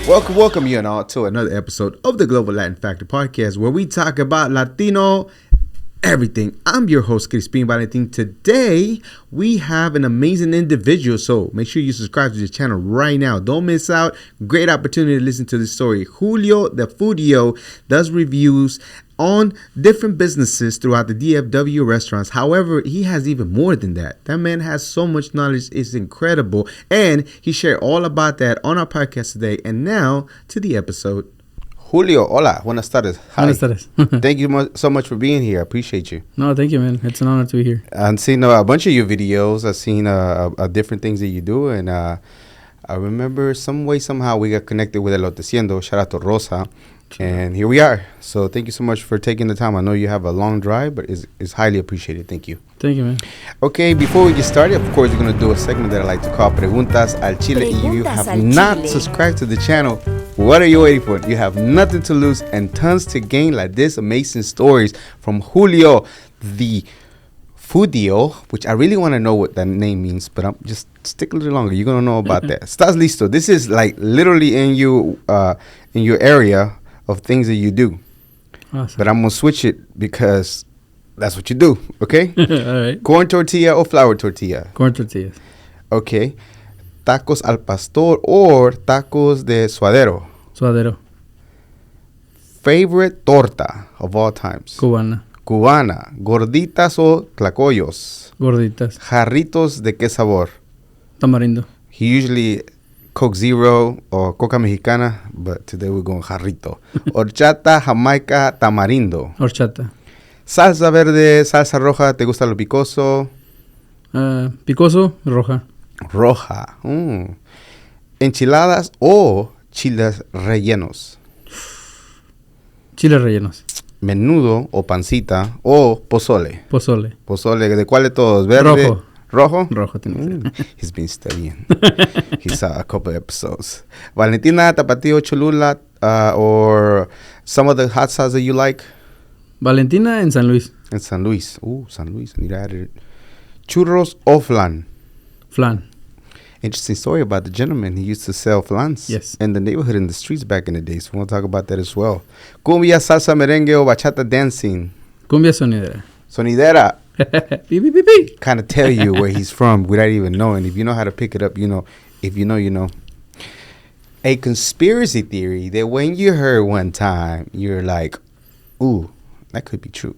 Welcome you and all to another episode of the Global Latin Factor Podcast, where we talk about Latino everything. I'm your host, Crispin Valentin. Today, we have an amazing individual, so make sure you subscribe to the channel right now. Don't miss out. Great opportunity to listen to this story. Julio The Foodio does reviews on different businesses throughout the DFW restaurants. However, he has even more than that. That man has so much knowledge. It's incredible. And he shared all about that on our podcast today. And now to the episode. Julio, hola, buenas tardes. Hi. Buenas tardes. Thank you so much for being here. I appreciate you. No, thank you, man. It's an honor to be here. I've seen a bunch of your videos. I've seen different things that you do. And I remember somehow we got connected with El Oteciendo. Shout out to Rosa. And here we are. So thank you so much for taking the time. I know you have a long drive, but it's highly appreciated. Thank you. Thank you, man. Okay, before we get started, of course, we're going to do a segment that I like to call Preguntas al Chile. If you have not subscribed to the channel, what are you waiting for? You have nothing to lose and tons to gain, like this amazing stories from Julio the Foodio, which I really want to know what that name means, but I'm just stick a little longer. You're going to know about that. Estás listo? This is like literally in your area of things that you do. Awesome. But I'm going to switch it because that's what you do, okay? All right. Corn tortilla or flour tortilla? Corn tortillas. Okay. Tacos al pastor or tacos de suadero? Suadero. Favorite torta of all times? Cubana. Cubana. Gorditas o tlacoyos? Gorditas. Jarritos de qué sabor? Tamarindo. He usually Coke Zero or Coca Mexicana, but today we're going jarrito. Horchata, Jamaica, tamarindo. Horchata. Salsa verde, salsa roja, ¿te gusta lo picoso? Picoso, roja. Roja. Enchiladas o chiles rellenos. Chiles rellenos. Menudo o pancita o pozole. Pozole. Pozole, ¿de cuál de todos? ¿Verde? Rojo. ¿Rojo? Rojo tiene que ser. He's been studying. He saw a couple episodes. Valentina, Tapatio, Cholula, or some of the hot sauce that you like? Valentina en San Luis. In San Luis. San Luis. I need to add it. Churros o flan? Flan. Interesting story about the gentleman. He used to sell flans in the neighborhood, in the streets back in the day. So we'll talk about that as well. Cumbia, salsa, merengue, o bachata dancing? Cumbia sonidera. Sonidera. Beep, beep, beep, beep. Kind of tell you where he's from without even knowing. If you know how to pick it up, you know. If you know, you know. A conspiracy theory that when you heard one time, you're like, ooh, that could be true.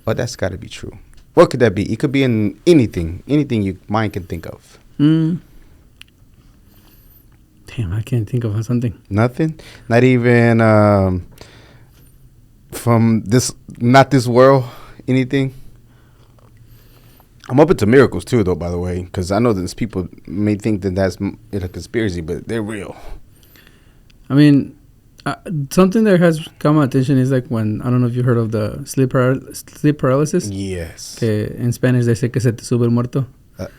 Or that's got to be true. What could that be? It could be in anything your mind can think of. Damn, I can't think of something. Nothing? Not even from not this world, anything? I'm open to miracles too, though, by the way, because I know that people may think that that's a conspiracy, but they're real. I mean, something that has come my attention is like when, I don't know if you heard of the sleep paralysis. Yes. Que in Spanish they say que se te sube el muerto.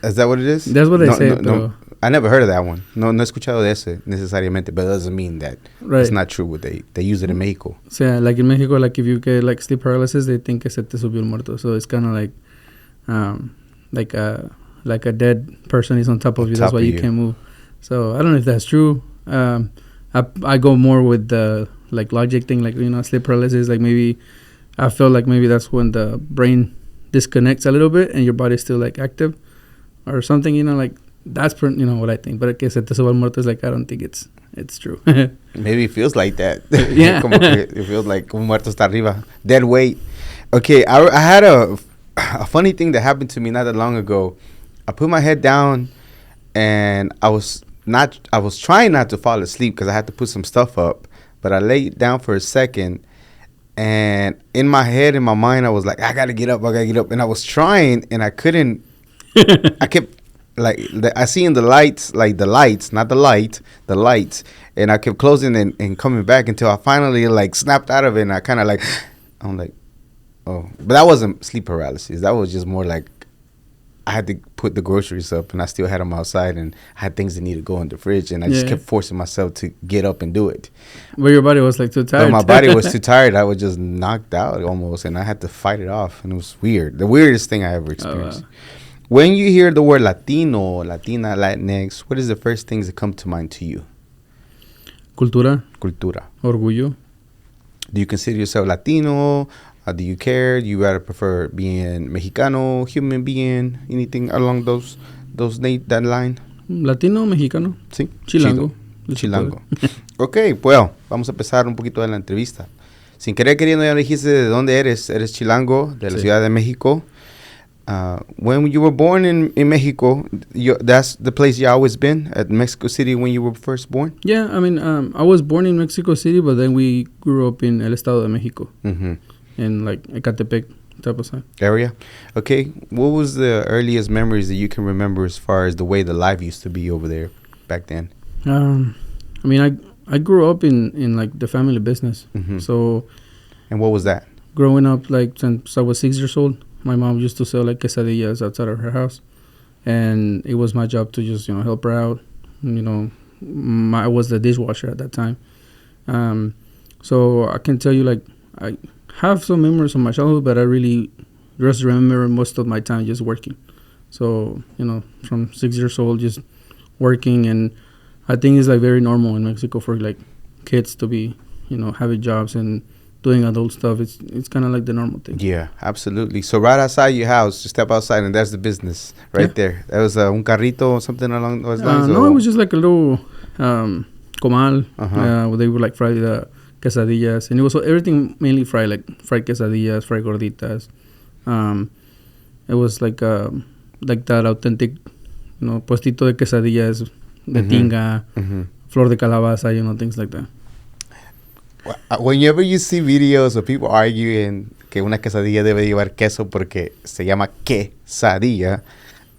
Is that what it is? That's what they say. No. I never heard of that one. No he escuchado de ese necesariamente, but it doesn't mean that it's not true. What they use it in Mexico. So yeah, like in Mexico, like if you get like sleep paralysis, they think que se te subió el muerto. So it's kind of like a dead person is on top of you. That's why you can't move. So I don't know if that's true. I go more with the like logic thing, like, you know, sleep paralysis. Like maybe I feel like maybe that's when the brain disconnects a little bit and your body's still like active or something. You know, like that's you know what I think. But que se te suba el muerto is like, I don't think it's true. Maybe it feels like that. Yeah. Como que it feels like un muerto está arriba, dead weight. Okay, I had a funny thing that happened to me not that long ago. I put my head down and I was trying not to fall asleep because I had to put some stuff up, but I laid down for a second and in my head, in my mind, I was like, I gotta get up, and I was trying and I couldn't. I kept like I see in the lights, like the lights, not the light, the lights, and I kept closing and coming back until I finally like snapped out of it, and I kind of like, I'm like, oh, but that wasn't sleep paralysis. That was just more like I had to put the groceries up, and I still had them outside, and I had things that needed to go in the fridge, and I just kept forcing myself to get up and do it. But your body was like too tired. But my body was too tired. I was just knocked out almost, and I had to fight it off, and it was weird. The weirdest thing I ever experienced. Oh, wow. When you hear the word Latino, Latina, Latinx, what is the first things that come to mind to you? Cultura. Cultura. Orgullo. Do you consider yourself Latino? Do you care? Do you rather prefer being Mexicano, human being, anything along that line? Latino, Mexicano. Sí. Chilango. Chilango. Ok, well, vamos a empezar un poquito de la entrevista. Sin querer queriendo ya dijiste de dónde eres. Eres chilango, de la Ciudad de México. When you were born in Mexico, that's the place you always been, at Mexico City when you were first born? Yeah, I mean, I was born in Mexico City, but then we grew up in el Estado de Mexico. Mm-hmm. In like Ecatepec type of area. Okay, what was the earliest memories that you can remember as far as the way the life used to be over there back then? I mean, I grew up in like the family business. Mm-hmm. So. And what was that? Growing up, like since I was 6 years old, my mom used to sell like quesadillas outside of her house, and it was my job to just help her out. I was the dishwasher at that time. So I can tell you, like, I have some memories from my childhood, but I really just remember most of my time just working. So, from 6 years old, just working. And I think it's like very normal in Mexico for like kids to be, having jobs and doing adult stuff. It's kind of like the normal thing. Yeah, absolutely. So right outside your house, you step outside and there's the business right there. That was un carrito or something along those lines? No, it was just like a little comal. Where they would like fry the quesadillas, and it was everything mainly fried, like fried quesadillas, fried gorditas. It was like that authentic, puestito de quesadillas, de tinga, flor de calabaza, things like that. Whenever you see videos of people arguing que una quesadilla debe llevar queso porque se llama quesadilla,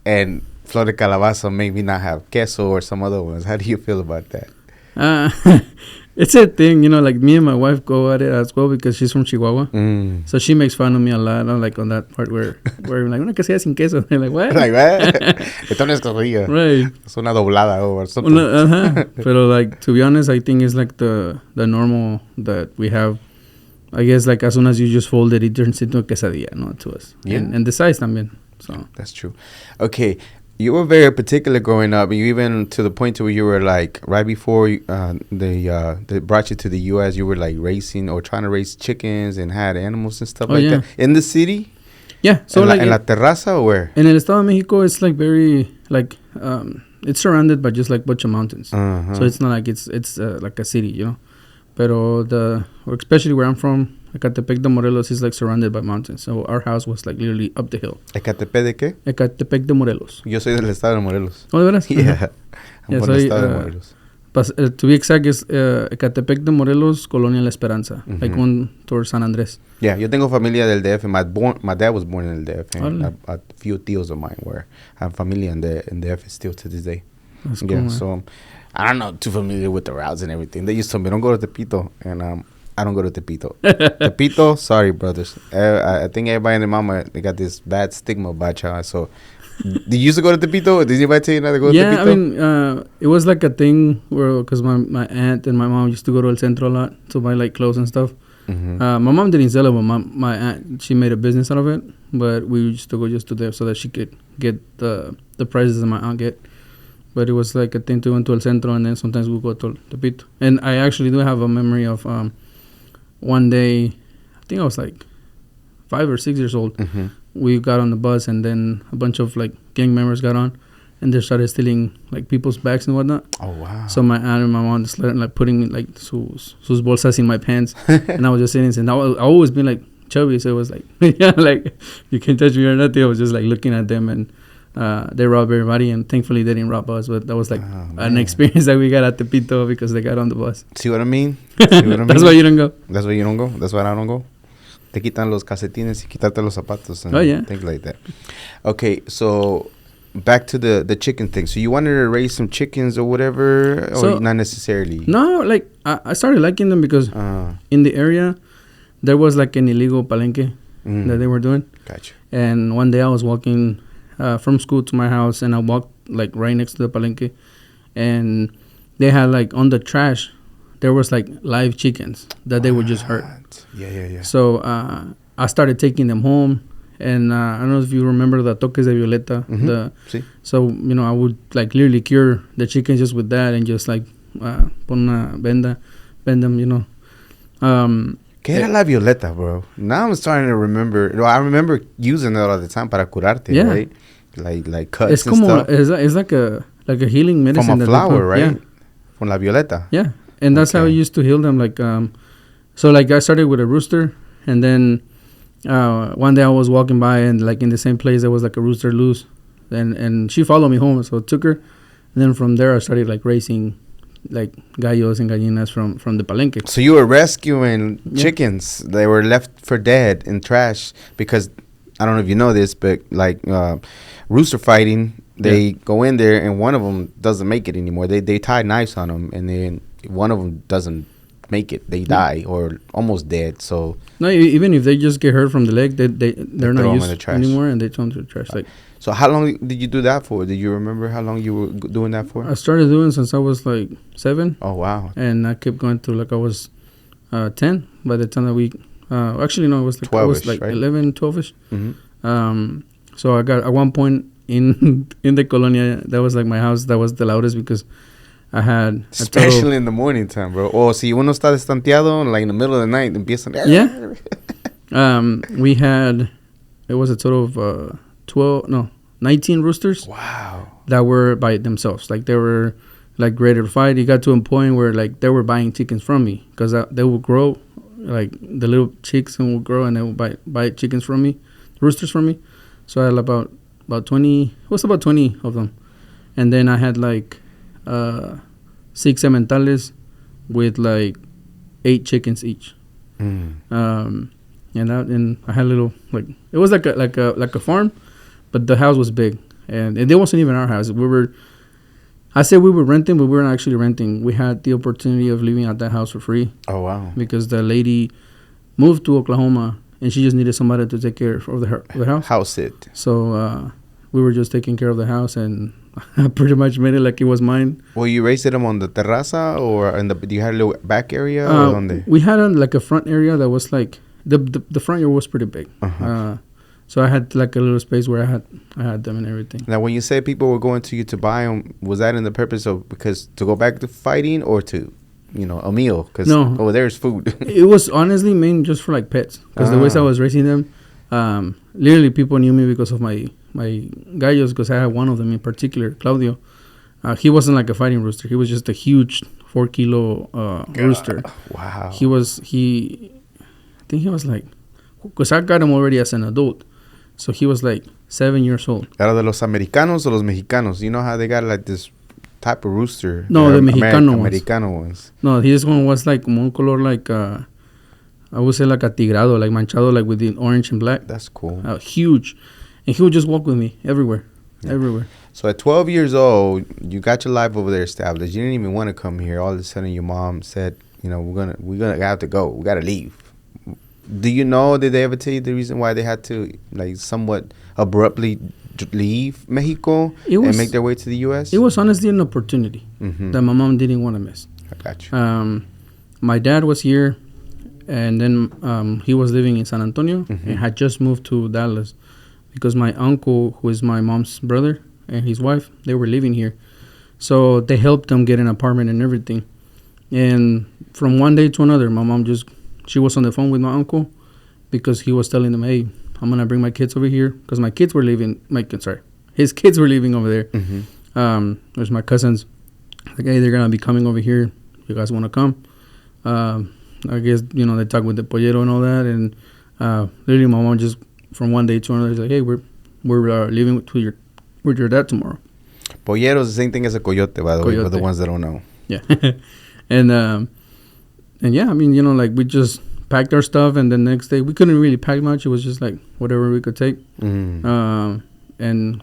and flor de calabaza maybe not have queso or some other ones, how do you feel about that? It's a thing, like me and my wife go at it as well because she's from Chihuahua. So she makes fun of me a lot, like on that part where I'm like, una quesadilla sin queso. They're like, what? Like, what? Esto no es quesadilla. Right. Es una doblada or something. Pero like, to be honest, I think it's like the normal that we have. I guess like as soon as you just fold it, it turns into a quesadilla, to us. Yeah. And the size también. So. That's true. Okay. You were very particular growing up, and you even to the point to where you were like right before they brought you to the U.S. You were like racing or trying to raise chickens and had animals and stuff that in the city. Yeah, so in like la terraza or where? In el Estado de Mexico, it's like very like it's surrounded by just like bunch of mountains, so it's not like it's like a city, Pero or especially where I'm from, Ecatepec de Morelos is like surrounded by mountains. So our house was like literally up the hill. ¿Ecatepec de qué? Ecatepec de Morelos. Yo soy del estado de Morelos. ¿Oh, de veras? Yeah. I'm from the estado de Morelos. To be exact, is Ecatepec de Morelos, Colonia La Esperanza. Like one towards San Andrés. Yeah, yo tengo familia del DF. My dad was born in el DF. A few tíos of mine have familia in the DF still to this day. That's cool, so I'm not too familiar with the routes and everything. They used to tell me, don't go to Tepito. And I don't go to Tepito. Tepito, sorry, brothers. I think everybody in the mama, they got this bad stigma about y'all. So, did you used to go to Tepito? Did anybody tell you not to go to Tepito? Yeah, I mean, it was like a thing where, because my aunt and my mom used to go to El Centro a lot to buy like clothes and stuff. My mom didn't sell it, but my aunt, she made a business out of it. But we used to go just to there so that she could get the prices that my aunt get. But it was like a thing to go to El Centro, and then sometimes we go to Tepito. And I actually do have a memory of one day, I think I was like 5 or 6 years old. We got on the bus, and then a bunch of like gang members got on, and they started stealing like people's bags and whatnot. Oh wow! So my aunt and my mom just started like putting like sus bolsas in my pants, and I was just sitting and I always been like chubby, so it was like yeah, like you can't touch me or nothing. I was just like looking at them, and they robbed everybody, and thankfully they didn't rob us. But that was like an experience that we got at Tepito because they got on the bus. See what I mean? That's why you don't go. That's why you don't go. That's why I don't go. Te quitan los calcetines y quitarte los zapatos and things like that. Okay, so back to the chicken thing. So you wanted to raise some chickens or whatever, or not necessarily? No, like I started liking them because in the area there was like an illegal palenque that they were doing. Gotcha. And one day I was walking from school to my house, and I walked like right next to the palenque, and they had like on the trash there was like live chickens that they would just hurt. Yeah. So I started taking them home, and I don't know if you remember the toques de violeta. Sí. So I would like literally cure the chickens just with that, and just like pon una venda, bend them, you know. ¿Qué era la violeta, bro? Now I'm starting to remember. Well, I remember using it all the time para curarte, right? Like cuts and stuff. It's like a healing medicine. From a flower, right? Yeah. From la violeta. Yeah, and that's how I used to heal them. Like, so like I started with a rooster, and then one day I was walking by, and like in the same place there was like a rooster loose, and she followed me home, so I took her, and then from there I started like raising like gallos and gallinas from the palenque. So you were rescuing chickens. They were left for dead in trash because I don't know if you know this, but like rooster fighting, they go in there and one of them doesn't make it anymore. They tie knives on them, and then one of them doesn't make it. They die or almost dead. So no, even if they just get hurt from the leg, they're not used anymore, and they throw them to the trash. Like. So how long did you do that for? Did you remember how long you were doing that for? I started doing since I was like 7. Oh, wow. And I kept going through like I was 10 by the time that we... actually, no, it was like 12-ish, I was like right? 11, 12-ish. Mm-hmm. So I got at one point in the colonia, that was like my house, that was the loudest because I had... Especially in the morning time, bro. Oh, si uno está destanteado, like in the middle of the night, empiezan... Yeah. We had... It was a total of 19 roosters. Wow. That were by themselves. Like they were like ready to fight. It got to a point where like they were buying chickens from me because they would grow, like the little chicks would grow and they would buy chickens from me, roosters from me. So I had about 20. It was about 20 of them, and then I had like 6 sementales with like 8 chickens each. And I had a little like it was like a farm. But the house was big, and it wasn't even our house. I said we were renting, but we weren't actually renting. We had the opportunity of living at that house for free. Oh, wow. Because the lady moved to Oklahoma, and she just needed somebody to take care of the house. House it. So we were just taking care of the house, and I pretty much made it like it was mine. Well, you raised them on the terraza, or do you have a little back area? Or we had like a front area that was like, the front yard was pretty big. Uh-huh. So I had like a little space where I had them and everything. Now, when you said people were going to you to buy them, was that in the purpose of because to go back to fighting or to, a meal? Because there's food. It was honestly mainly just for like pets. Because the ways I was raising them, literally people knew me because of my gallos. Because I had one of them in particular, Claudio. He wasn't like a fighting rooster. He was just a huge 4-kilo rooster. Wow. I think he was like, because I got him already as an adult. So he was like 7 years old. ¿Era de los americanos o los mexicanos? You know how they got like this type of rooster? No, the Mexicano ones. Americano ones. No, this one was like un color like, I would say like atigrado, like manchado, like with the orange and black. That's cool. Huge. And he would just walk with me everywhere. Yeah. Everywhere. So at 12 years old, you got your life over there established. You didn't even want to come here. All of a sudden your mom said, we're gonna have to go. We got to leave. Do you know, did they ever tell you the reason why they had to, like, somewhat abruptly leave Mexico and make their way to the U.S.? It was honestly an opportunity that my mom didn't want to miss. I got you. My dad was here, and then he was living in San Antonio and had just moved to Dallas because my uncle, who is my mom's brother, and his wife, they were living here. So they helped them get an apartment and everything. And from one day to another, my mom she was on the phone with my uncle because he was telling them, hey, I'm going to bring my kids over here because his kids were leaving over there. There's my cousins. Like, hey, they're going to be coming over here. You guys want to come? I guess, they talk with the pollero and all that. And literally my mom just from one day to another is like, hey, we're leaving with your dad tomorrow. Pollero is the same thing as a coyote, by the way, for the ones that don't know. Yeah. And yeah, I mean, like we just packed our stuff, and the next day we couldn't really pack much. It was just like whatever we could take, and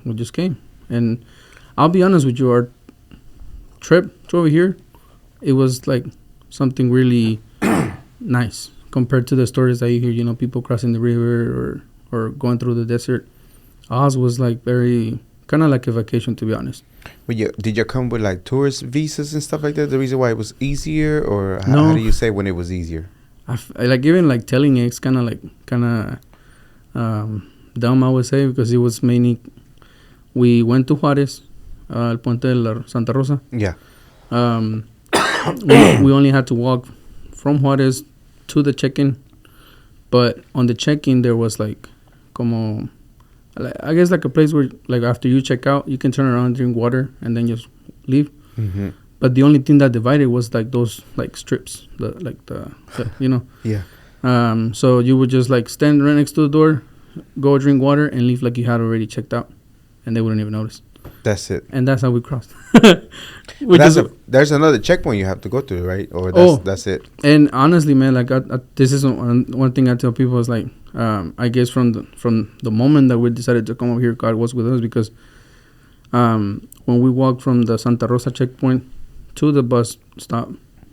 we just came. And I'll be honest with you, our trip to over here, it was like something really nice compared to the stories that you hear. People crossing the river or going through the desert. Ours was like very kind of like a vacation, to be honest. But did you come with like tourist visas and stuff like that? The reason why it was easier, or how do you say when it was easier? I like even like telling it, it's kind of dumb, I would say, because it was mainly we went to Juárez, El Puente de la Santa Rosa. Yeah. we only had to walk from Juarez to the check-in. But on the check-in, there was like, como, I guess like a place where, like, after you check out, you can turn around, drink water, and then just leave. Mm-hmm. But the only thing that divided was like those like strips, the you know. Yeah. So you would just like stand right next to the door, go drink water, and leave like you had already checked out, and they wouldn't even notice. That's it. And that's how we crossed. There's another checkpoint you have to go through, right? Or that's it. And honestly, man, like this is one thing I tell people is like, I guess from the moment that we decided to come over here, God was with us, because when we walked from the Santa Rosa checkpoint to the bus stop,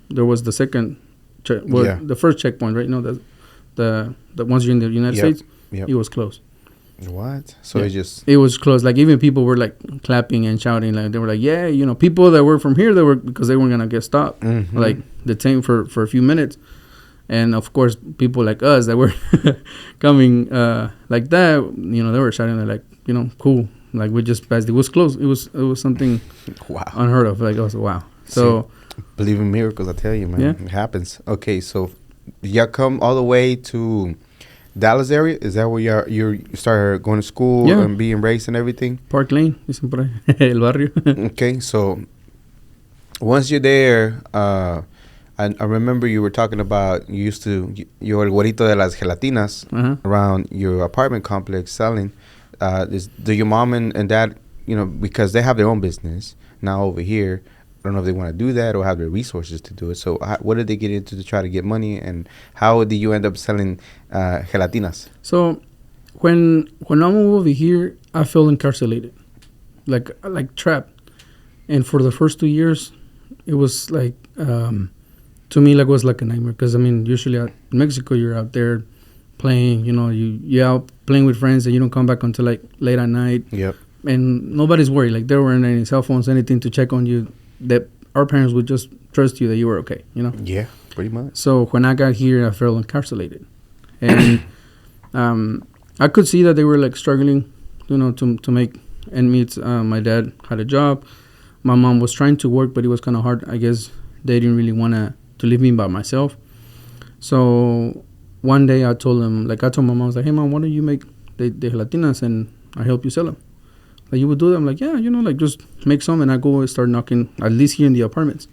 there was the second, the first checkpoint, right? You know, the once you're in the United States, it was closed. What? So it was closed. Like even people were like clapping and shouting, like they were like, yeah, you know, people that were from here, they were, because they weren't gonna get stopped, like detained for a few minutes. And of course, people like us that were coming like that, you know, they were shouting like, you know, cool. Like we just passed. It was closed. It was something unheard of. Like I was wow. So believe in miracles, I tell you, man. Yeah. It happens. Okay, so y'all come all the way to Dallas area? Is that where you started going to school and being raised and everything? Park Lane, dicen por ahí, el barrio. Okay, so once you're there, I remember you were talking about you're el Güerito de las Gelatinas around your apartment complex selling. Do your mom and dad, you know, because they have their own business now over here, I don't know if they want to do that or have the resources to do it. So what did they get into to try to get money, and how did you end up selling gelatinas? So when I moved over here, I felt incarcerated, like trapped. And for the first 2 years, it was like, to me, like it was like a nightmare. Because, I mean, usually in Mexico, you're out there playing, you know, you're out playing with friends and you don't come back until like late at night. Yep. And nobody's worried. Like there weren't any cell phones, anything to check on you. That our parents would just trust you that you were okay, you know? Yeah, pretty much. So when I got here, I felt incarcerated. And I could see that they were like struggling, you know, to make ends meet. My dad had a job. My mom was trying to work, but it was kind of hard. I guess they didn't really want to leave me by myself. So one day I told my mom, I was like, hey, Mom, why don't you make the gelatinas and I help you sell them? Like, you would do them? Like, yeah, you know, like, just make some and I go and start knocking, at least here in the apartments.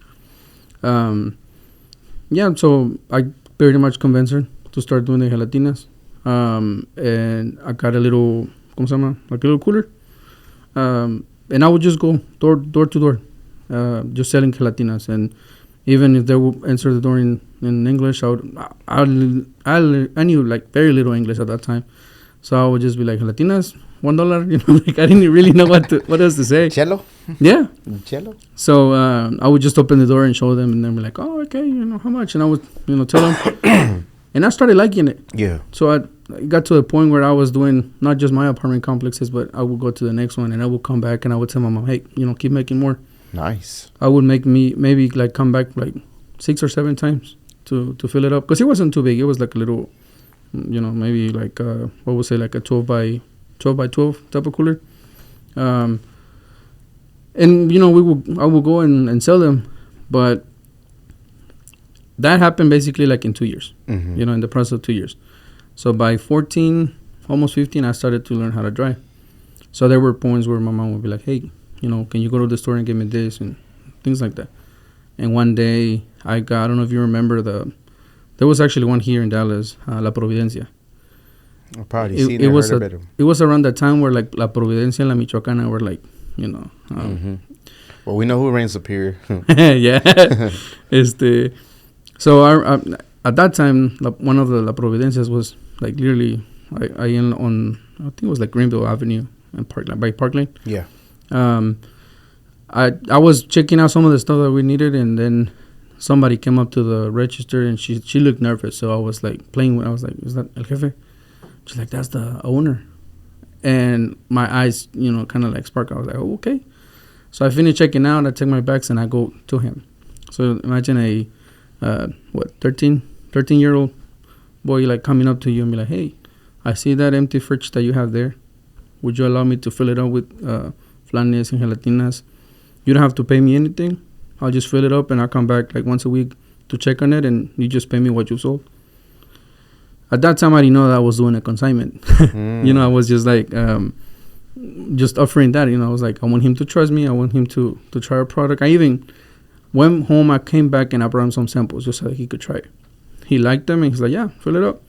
Yeah, so I pretty much convinced her to start doing the gelatinas. And I got a little, ¿cómo se llama? Like a little cooler. And I would just go door to door, just selling gelatinas. And even if they would answer the door in English, I knew like very little English at that time. So I would just be like, gelatinas, $1, you know, like I didn't really know what else to say. Cello? Yeah. Cello? So I would just open the door and show them, and then be like, oh, okay, you know, how much? And I would, you know, tell them. And I started liking it. Yeah. So I got to the point where I was doing not just my apartment complexes, but I would go to the next one, and I would come back, and I would tell my mom, hey, you know, keep making more. Nice. I would maybe like come back like 6 or 7 times to fill it up. Because it wasn't too big. It was like a little, you know, maybe like, what would say, like a 12 by 12 type of cooler. And, you know, I would go and sell them. But that happened basically like in 2 years, you know, in the process of 2 years. So by 14, almost 15, I started to learn how to drive. So there were points where my mom would be like, hey, you know, can you go to the store and give me this and things like that. And one day I don't know if you remember there was actually one here in Dallas, La Providencia. I've probably seen it, heard of it. It was around that time where like La Providencia and La Michoacana were like, you know. Well, we know who reigns superior. Yeah. So I, at that time, one of the La Providencias was like literally I think it was like Greenville Avenue and by Parkland. Yeah. I was checking out some of the stuff that we needed, and then somebody came up to the register, and she looked nervous. So I was like playing with. I was like, "Is that El Jefe?" She's like, "That's the owner." And my eyes, you know, kind of like spark. I was like, "Oh, okay." So I finished checking out. I take my bags and I go to him. So imagine a 13-year-old boy like coming up to you and be like, "Hey, I see that empty fridge that you have there. Would you allow me to fill it up with flanes and gelatinas? You don't have to pay me anything. I'll just fill it up and I'll come back like once a week to check on it, and you just pay me what you sold. At that time, I didn't know that I was doing a consignment. You know, I was just like, just offering that. You know, I was like, I want him to trust me. I want him to try a product. I even went home. I came back and I brought him some samples just so that he could try it. He liked them and he's like, yeah, fill it up.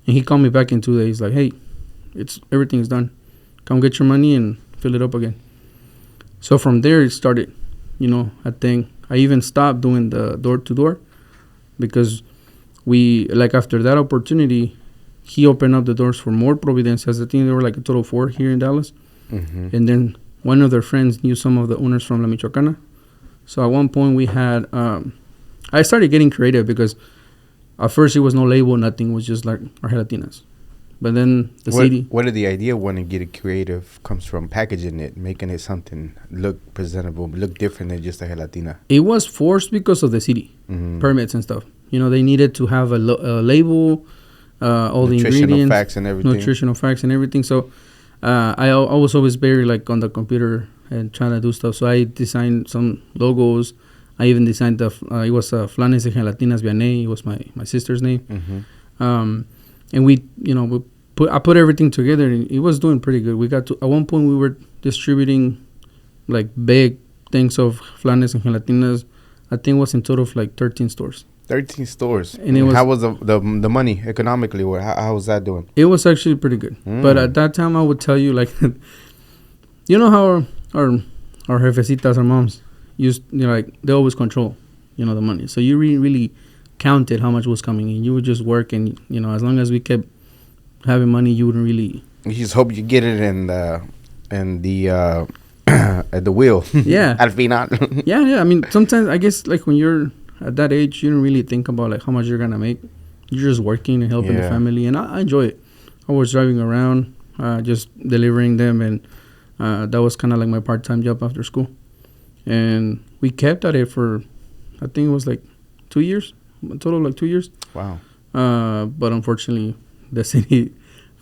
And he called me back in 2 days. Like, hey, everything's done. Come get your money and fill it up again. So from there it started. You know, I think I even stopped doing the door to door because after that opportunity, he opened up the doors for more Providencias. I think there were like a total of 4 here in Dallas. Mm-hmm. And then one of their friends knew some of the owners from La Michoacana. So at one point we had, I started getting creative because at first it was no label, nothing. It was just like our Gelatinas. But then Where did the idea when to get it creative comes from? Packaging it, making it something look presentable, look different than just a gelatina. It was forced because of the city permits and stuff. You know, they needed to have a label, all the ingredients, nutritional facts and everything. So I was always very like on the computer and trying to do stuff. So I designed some logos. I even designed it was Flanes de Gelatinas Vianney. It was my sister's name. Mm-hmm. And I put everything together and it was doing pretty good. We got to, at one point we were distributing like big things of Flanes and Gelatinas. I think it was in total of like 13 stores. 13 stores. And how was the money economically? How was that doing? It was actually pretty good. But at that time I would tell you like, you know how our jefecitas, our moms used, you know, like they always control, you know, the money. So you really counted how much was coming in. You would just work and, you know, as long as we kept having money, you wouldn't really. You just hope you get it in the at the wheel. Yeah. Al final. Yeah. I mean, sometimes I guess like when you're at that age, you don't really think about like how much you're gonna make. You're just working and helping the family, and I enjoy it. I was driving around, just delivering them, and that was kind of like my part-time job after school. And we kept at it for, I think it was like 2 years, a total of like 2 years. Wow. But unfortunately, the city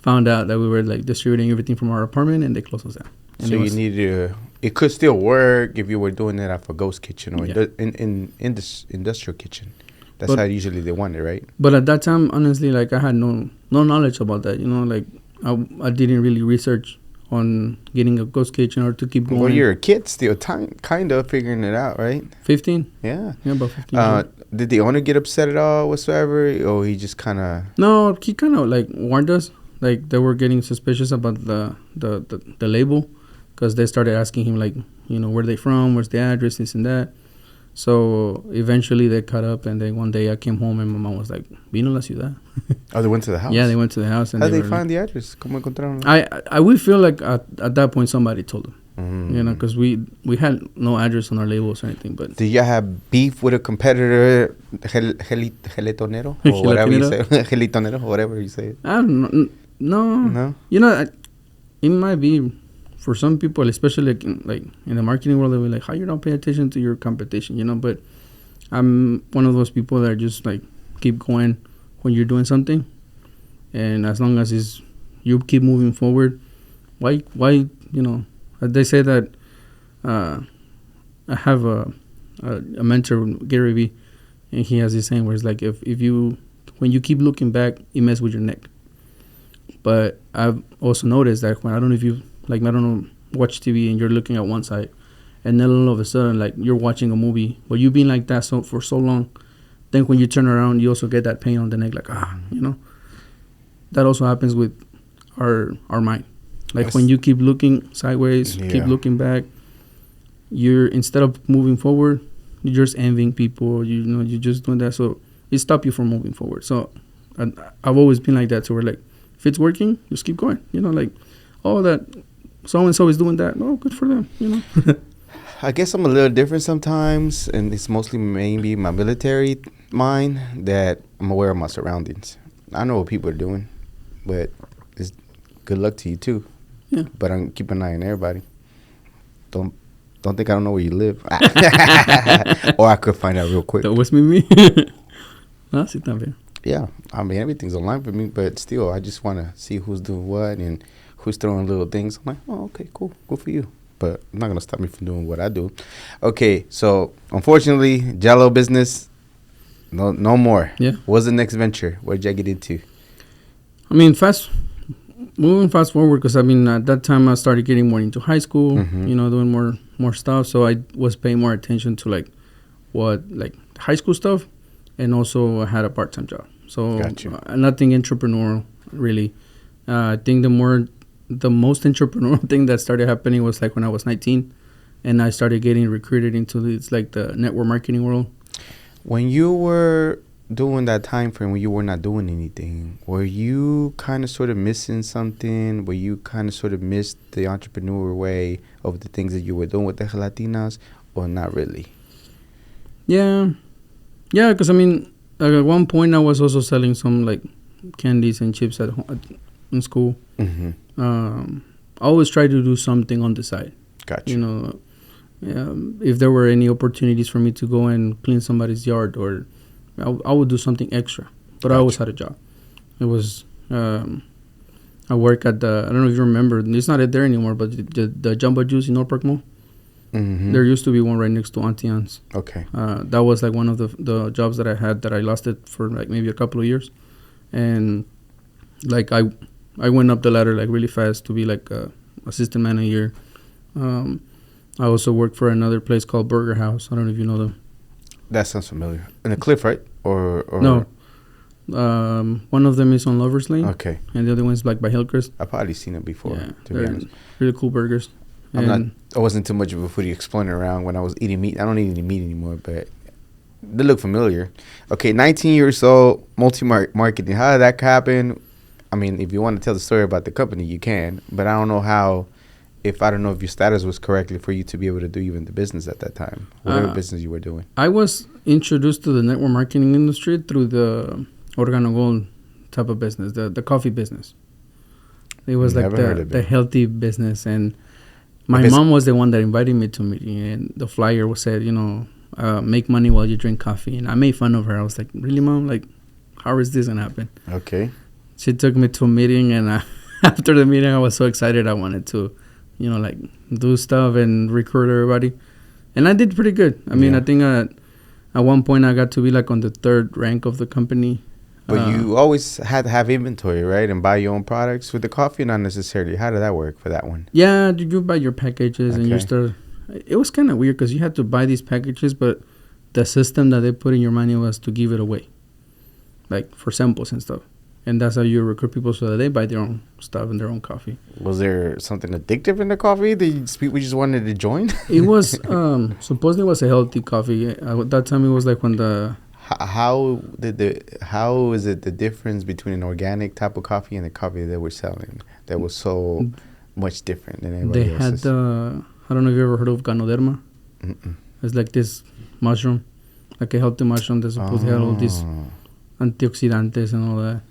found out that we were like distributing everything from our apartment, and they closed us down. And so you needed to. It could still work if you were doing it at a ghost kitchen or in this industrial kitchen. That's how usually they want it, right? But at that time, honestly, like I had no knowledge about that. You know, like I didn't really research on getting a ghost kitchen or to keep going. Well, you're a kid still, kind of figuring it out, right? 15. Yeah, about 15. Did the owner get upset at all whatsoever, or he just kind of? No, he kind of like warned us. Like they were getting suspicious about the label, because they started asking him like, you know, where they from, where's the address, this and that. So eventually they caught up, and then one day I came home and my mom was like, "Vino la ciudad." Oh, they went to the house. Yeah, they went to the house. And how did they find the address? ¿Cómo encontraron? I would feel like at that point somebody told them. You know, because we had no address on our labels or anything. But did you have beef with a competitor, gelatonero or whatever you say, gelatonero or whatever you say? I don't know. No. You know, it might be for some people, especially like in the marketing world, they'll be like, "How you don't pay attention to your competition?" You know, but I'm one of those people that just like keep going when you're doing something, and as long as you keep moving forward, why you know. They say that I have a mentor, Gary V, and he has this saying where it's like when you keep looking back, it messes with your neck. But I've also noticed that when I don't know, watch TV and you're looking at one side, and then all of a sudden like you're watching a movie, but you've been like that for so long, then when you turn around, you also get that pain on the neck, like you know. That also happens with our mind. Like when you keep looking sideways, keep looking back, you're instead of moving forward, you're just envying people. You know, you're just doing that, so it stops you from moving forward. So I've always been like that. So we're like, if it's working, just keep going. You know, like, oh, that so and so is doing that. Oh, good for them. You know. I guess I'm a little different sometimes, and it's mostly maybe my military mind that I'm aware of my surroundings. I know what people are doing, but it's good luck to you too. Yeah. But I'm keeping an eye on everybody. Don't think I don't know where you live. Or I could find out real quick. That was me. No, sí, también. Yeah. I mean, everything's online for me, but still, I just want to see who's doing what and who's throwing little things. I'm like, oh, okay, cool. Good for you. but I'm not gonna stop me from doing what I do. Okay, so unfortunately, Jello business, no more. Yeah. What's the next venture? What did you get into? I mean, moving fast forward, because I mean, at that time I started getting more into high school, doing more stuff. So I was paying more attention to like high school stuff, and also I had a part-time job. So nothing entrepreneurial really. I think the most entrepreneurial thing that started happening was like when I was 19, and I started getting recruited into the network marketing world. When you were doing that time frame when you were not doing anything, were you kind of sort of missing something? Were you kind of sort of missed the entrepreneur way of the things that you were doing with the Gelatinas, or not really? Yeah, because I mean, at one point I was also selling some like candies and chips in school. I always try to do something on the side. Gotcha. If there were any opportunities for me to go and clean somebody's yard, or I would do something extra. But I always had a job. It was I work at I don't know if you remember, it's not there anymore, but the Jumbo Juice in North Park Mall. There used to be one right next to Auntie Anne's. Okay. That was like one of the jobs that I had that I lasted for like maybe a couple of years, and like I went up the ladder like really fast to be like assistant manager. I also worked for another place called Burger House. I don't know if you know them. That sounds familiar. In the Cliff, right? Or no. One of them is on Lovers Lane. Okay. And the other one's like by Hillcrest. I've probably seen it before. Yeah, to be honest. Really cool burgers. I wasn't too much of a foodie exploring around when I was eating meat. I don't eat any meat anymore, but they look familiar. Okay, 19 years old, multi-marketing. How did that happen? I mean, if you want to tell the story about the company, you can. But I don't know I don't know if your status was correctly for you to be able to do even the business at that time. Whatever business you were doing. I was introduced to the network marketing industry through the Organo Gold type of business, the coffee business. It was like the healthy business, and my mom was the one that invited me to a meeting, and the flyer said, make money while you drink coffee. And I made fun of her. I was like, really, Mom? Like, how is this going to happen? Okay. She took me to a meeting, and after the meeting, I was so excited. I wanted to, like do stuff and recruit everybody. And I did pretty good. I mean, I think at one point I got to be like on the third rank of the company. But you always had to have inventory, right? And buy your own products with the coffee? Not necessarily. How did that work for that one? Yeah, you buy your packages and you start. It was kind of weird because you had to buy these packages, but the system that they put in your money was to give it away, like for samples and stuff. And that's how you recruit people so that they buy their own stuff and their own coffee. Was there something addictive in the coffee that people just wanted to join? It was, supposedly it was a healthy coffee. At that time, it was like when the... How is it the difference between an organic type of coffee and the coffee that they were selling that was so much different than anybody else's? They had, I don't know if you ever heard of Ganoderma. It's like this mushroom, like a healthy mushroom that supposedly had all these antioxidantes and all that.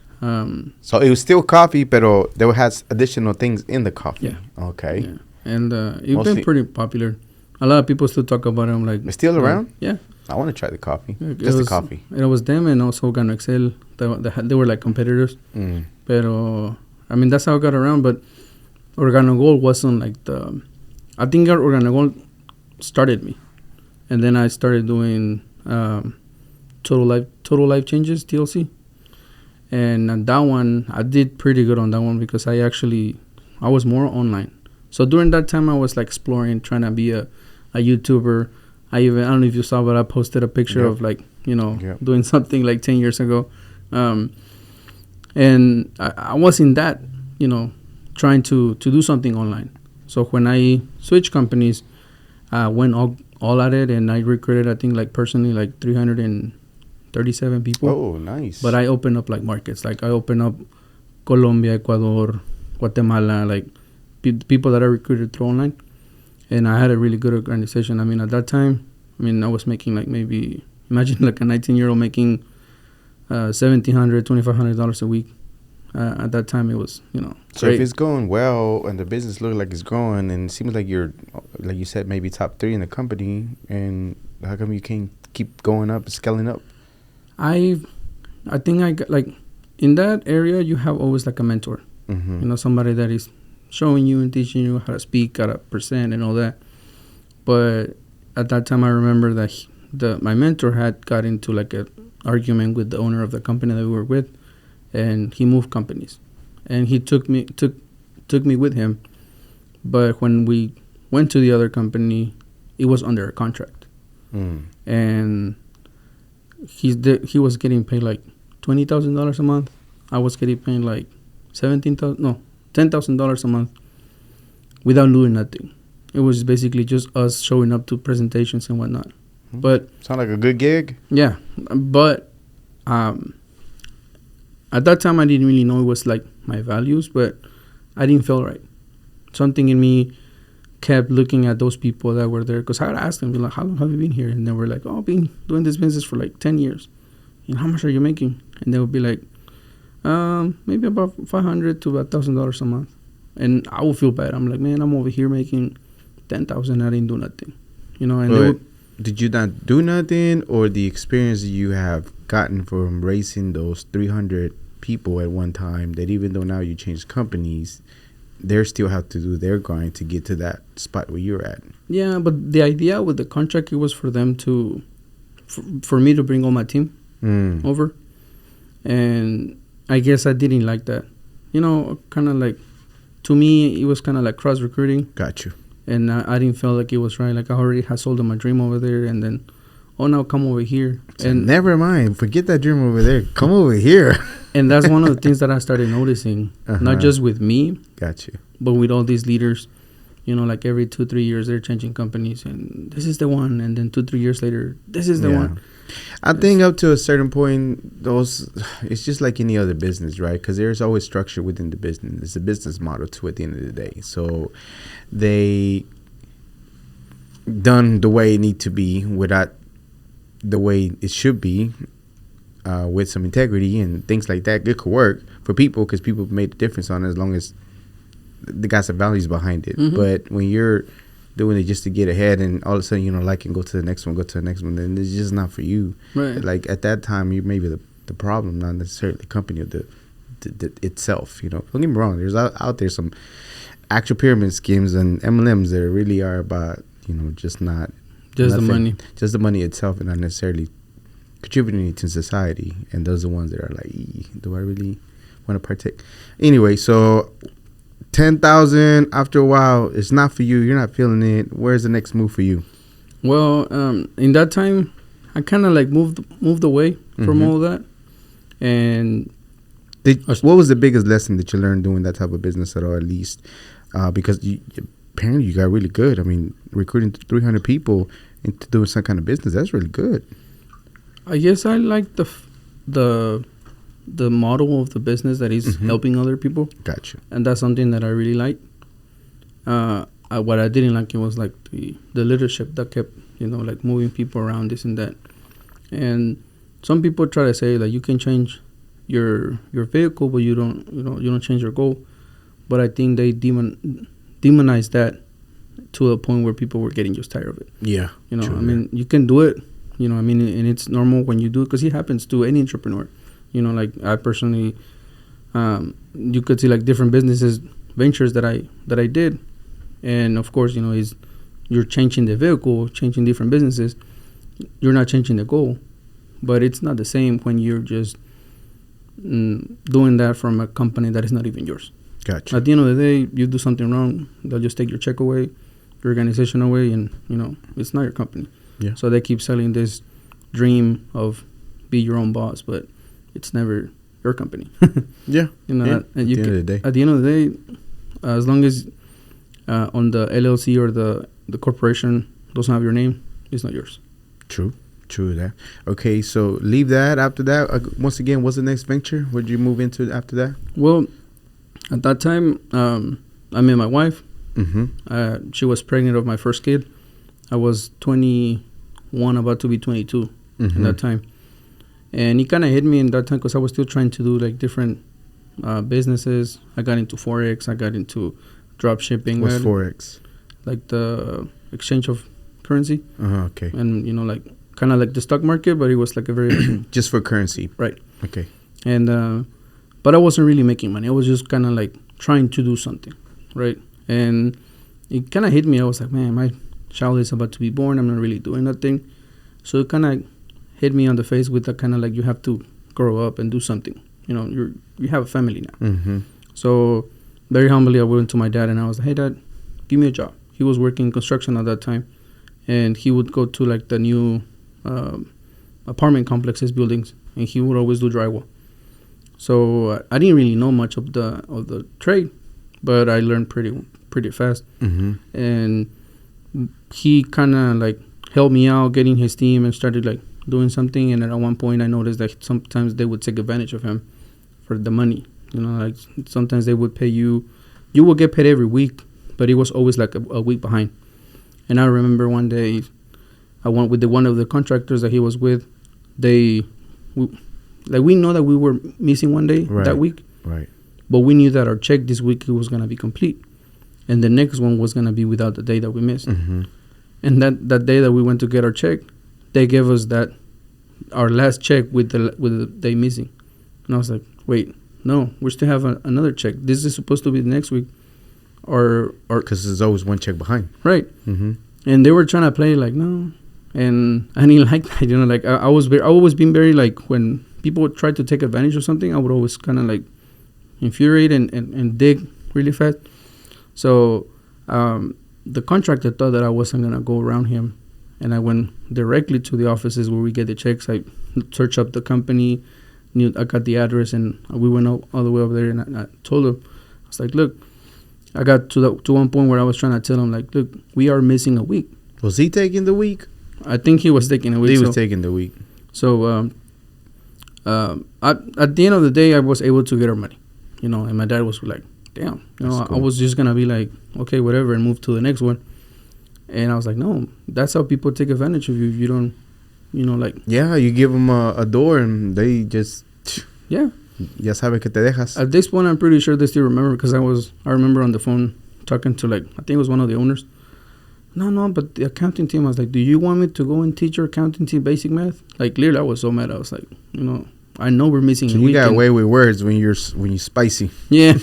So it was still coffee, but there has additional things in the coffee. Yeah. Okay. Yeah. And it's been pretty popular. A lot of people still talk about it. I'm like, it's still around? Yeah. I want to try the coffee. Just the coffee. It was them and also Organo Excel. They were like competitors. Pero, I mean, that's how it got around. But Organo Gold wasn't like I think Organo Gold started me. And then I started doing Total Life Changes, TLC. And on that one, I did pretty good on that one because I was more online. So during that time, I was like exploring, trying to be a YouTuber. I don't know if you saw, but I posted a picture of like, doing something like 10 years ago. And I was in that, trying to do something online. So when I switched companies, I went all at it, and I recruited, I think, like personally, like 337 people. Oh, nice. But I opened up like markets. Like I opened up Colombia, Ecuador, Guatemala, like people that I recruited through online. And I had a really good organization. I mean, at that time, I was making like maybe, imagine like a 19-year-old making $1,700, $2,500 a week. At that time, it was, So great. If it's going well and the business looks like it's growing, and it seems like you're, like you said, maybe top 3 in the company, and how come you can't keep going up, scaling up? I think I got like, in that area, you have always like a mentor. Somebody that is showing you and teaching you how to speak at a percent and all that. But at that time, I remember that my mentor had got into like a argument with the owner of the company that we were with, and he moved companies, and he took me with him. But when we went to the other company, it was under a contract, and he was getting paid like $20,000 a month. I was getting paid like $10,000 a month without doing nothing. It was basically just us showing up to presentations and whatnot. But sound like a good gig. Yeah, but at that time I didn't really know it was like my values, but I didn't feel right. Something in me kept looking at those people that were there, because I would ask them, like, how long have you been here? And they were like, oh, I've been doing this business for like 10 years. And how much are you making? And they would be like, maybe about $500 to about $1,000 a month. And I would feel bad. I'm like, man, I'm over here making $10,000. I didn't do nothing, you know. And did you not do nothing, or the experience you have gotten from raising those 300 people at one time, that even though now you changed companies, they still have to do their grind to get to that spot where you're at? Yeah, but the idea with the contract, it was for them to, for me to bring all my team over. And I guess I didn't like that. You know, kind of like, to me, it was kind of like cross-recruiting. Got you. And I didn't feel like it was right. Like, I already had sold them my dream over there, and then, oh, now come over here. So and never mind. Forget that dream over there. Come over here. And that's one of the things that I started noticing, not just with me. Got you. But with all these leaders. You know, like every 2-3 years, they're changing companies, and this is the one. And then 2-3 years later, this is the one. I think up to a certain point, it's just like any other business, right? Because there's always structure within the business. It's a business model too at the end of the day. So they done the way it need to be, without the way it should be, with some integrity and things like that. It could work for people, because people made a difference on it, as long as they got some values behind it. But when you're doing it just to get ahead, and all of a sudden, you know, like, and go to the next one, then it's just not for you. Right. Like, at that time, you may be the problem, not necessarily the company or the itself. You know, don't get me wrong. There's out there some actual pyramid schemes and MLMs that really are about, you know, just not just nothing, the money, just the money itself, and not necessarily contributing to society. And those are the ones that are like, do I really want to partake? Anyway, so 10,000 after a while, it's not for you. You're not feeling it. Where's the next move for you? Well, in that time, I kind of like moved away from all that. And what was the biggest lesson that you learned doing that type of business at all, at least? Because apparently you got really good. I mean, recruiting 300 people into doing some kind of business, that's really good. I guess I like the model of the business that is helping other people. Gotcha. And that's something that I really like. What I didn't like, it was like the leadership that kept, you know, like moving people around, this and that. And some people try to say that you can change your vehicle, but you don't change your goal. But I think they demonize that to a point where people were getting just tired of it. Yeah. You know, true, I mean, you can do it, you know, I mean, and it's normal when you do it, because it happens to any entrepreneur. You know, like I personally, you could see like different businesses, ventures that I did. And of course, you know, you're changing the vehicle, changing different businesses. You're not changing the goal. But it's not the same when you're just doing that from a company that is not even yours. Gotcha. At the end of the day, you do something wrong, they'll just take your check away, your organization away, and, you know, it's not your company. Yeah. So they keep selling this dream of be your own boss, but it's never your company. Yeah. You know, yeah. and at the end of the day. At the end of the day, as long as on the LLC or the corporation doesn't have your name, it's not yours. True that. Okay, so leave that. After that, once again, what's the next venture? What did you move into after that? Well, at that time, I met my wife. She was pregnant of my first kid. I was 21, about to be 22 at that time. And it kind of hit me in that time because I was still trying to do like different businesses. I got into Forex. I got into drop shipping. What's Forex? Like the exchange of currency. Okay. And, you know, like kind of like the stock market, but it was like a very... Just for currency. Right. Okay. And, but I wasn't really making money. I was just kind of like trying to do something. right? And it kind of hit me. I was like, man, my child is about to be born. I'm not really doing nothing. So it kind of hit me on the face with that kind of like, you have to grow up and do something. You know, you have a family now. Mm-hmm. So very humbly, I went to my dad and I was like, hey, Dad, give me a job. He was working construction at that time. And he would go to like the new apartment complexes, buildings, and he would always do drywall. So I didn't really know much of the trade, but I learned pretty fast. Mm-hmm. And he kind of like helped me out getting his team and started like doing something. And at one point I noticed that sometimes they would take advantage of him for the money. You know, like sometimes they would pay you would get paid every week, but it was always like a week behind. And I remember one day I went with one of the contractors that he was with. We know that we were missing one day that week. Right. But we knew that our check this week was going to be complete. And the next one was going to be without the day that we missed. Mm-hmm. And that day that we went to get our check, they gave us our last check with the day missing. And I was like, wait, no, we still have another check. This is supposed to be the next week. Or because there's always one check behind. Right. Mm-hmm. And they were trying to play like, no. And I didn't like that, you know, like I always been very like, when people would try to take advantage of something, I would always kind of like infuriate and dig really fast. So the contractor thought that I wasn't going to go around him. And I went directly to the offices where we get the checks. I searched up the company, I got the address, and we went all the way over there. And I told him, I was like, look, I got to one point where I was trying to tell him, like, look, we are missing a week. Was he taking the week? I think he was taking a week. He was taking the week. So at the end of the day, I was able to get our money, you know, and my dad was like, damn, you know, cool. I was just going to be like, okay, whatever, and move to the next one. And I was like, no, that's how people take advantage of you. You don't, you know, like. Yeah, you give them a door and they just. Yeah. Ya sabe que te dejas. At this point, I'm pretty sure they still remember, because I remember on the phone talking to, like, I think it was one of the owners. No, but the accounting team, I was like, do you want me to go and teach your accounting team basic math? Like, clearly, I was so mad. I was like, you know, I know we're missing so a you week. got away with words when you're spicy. Yeah.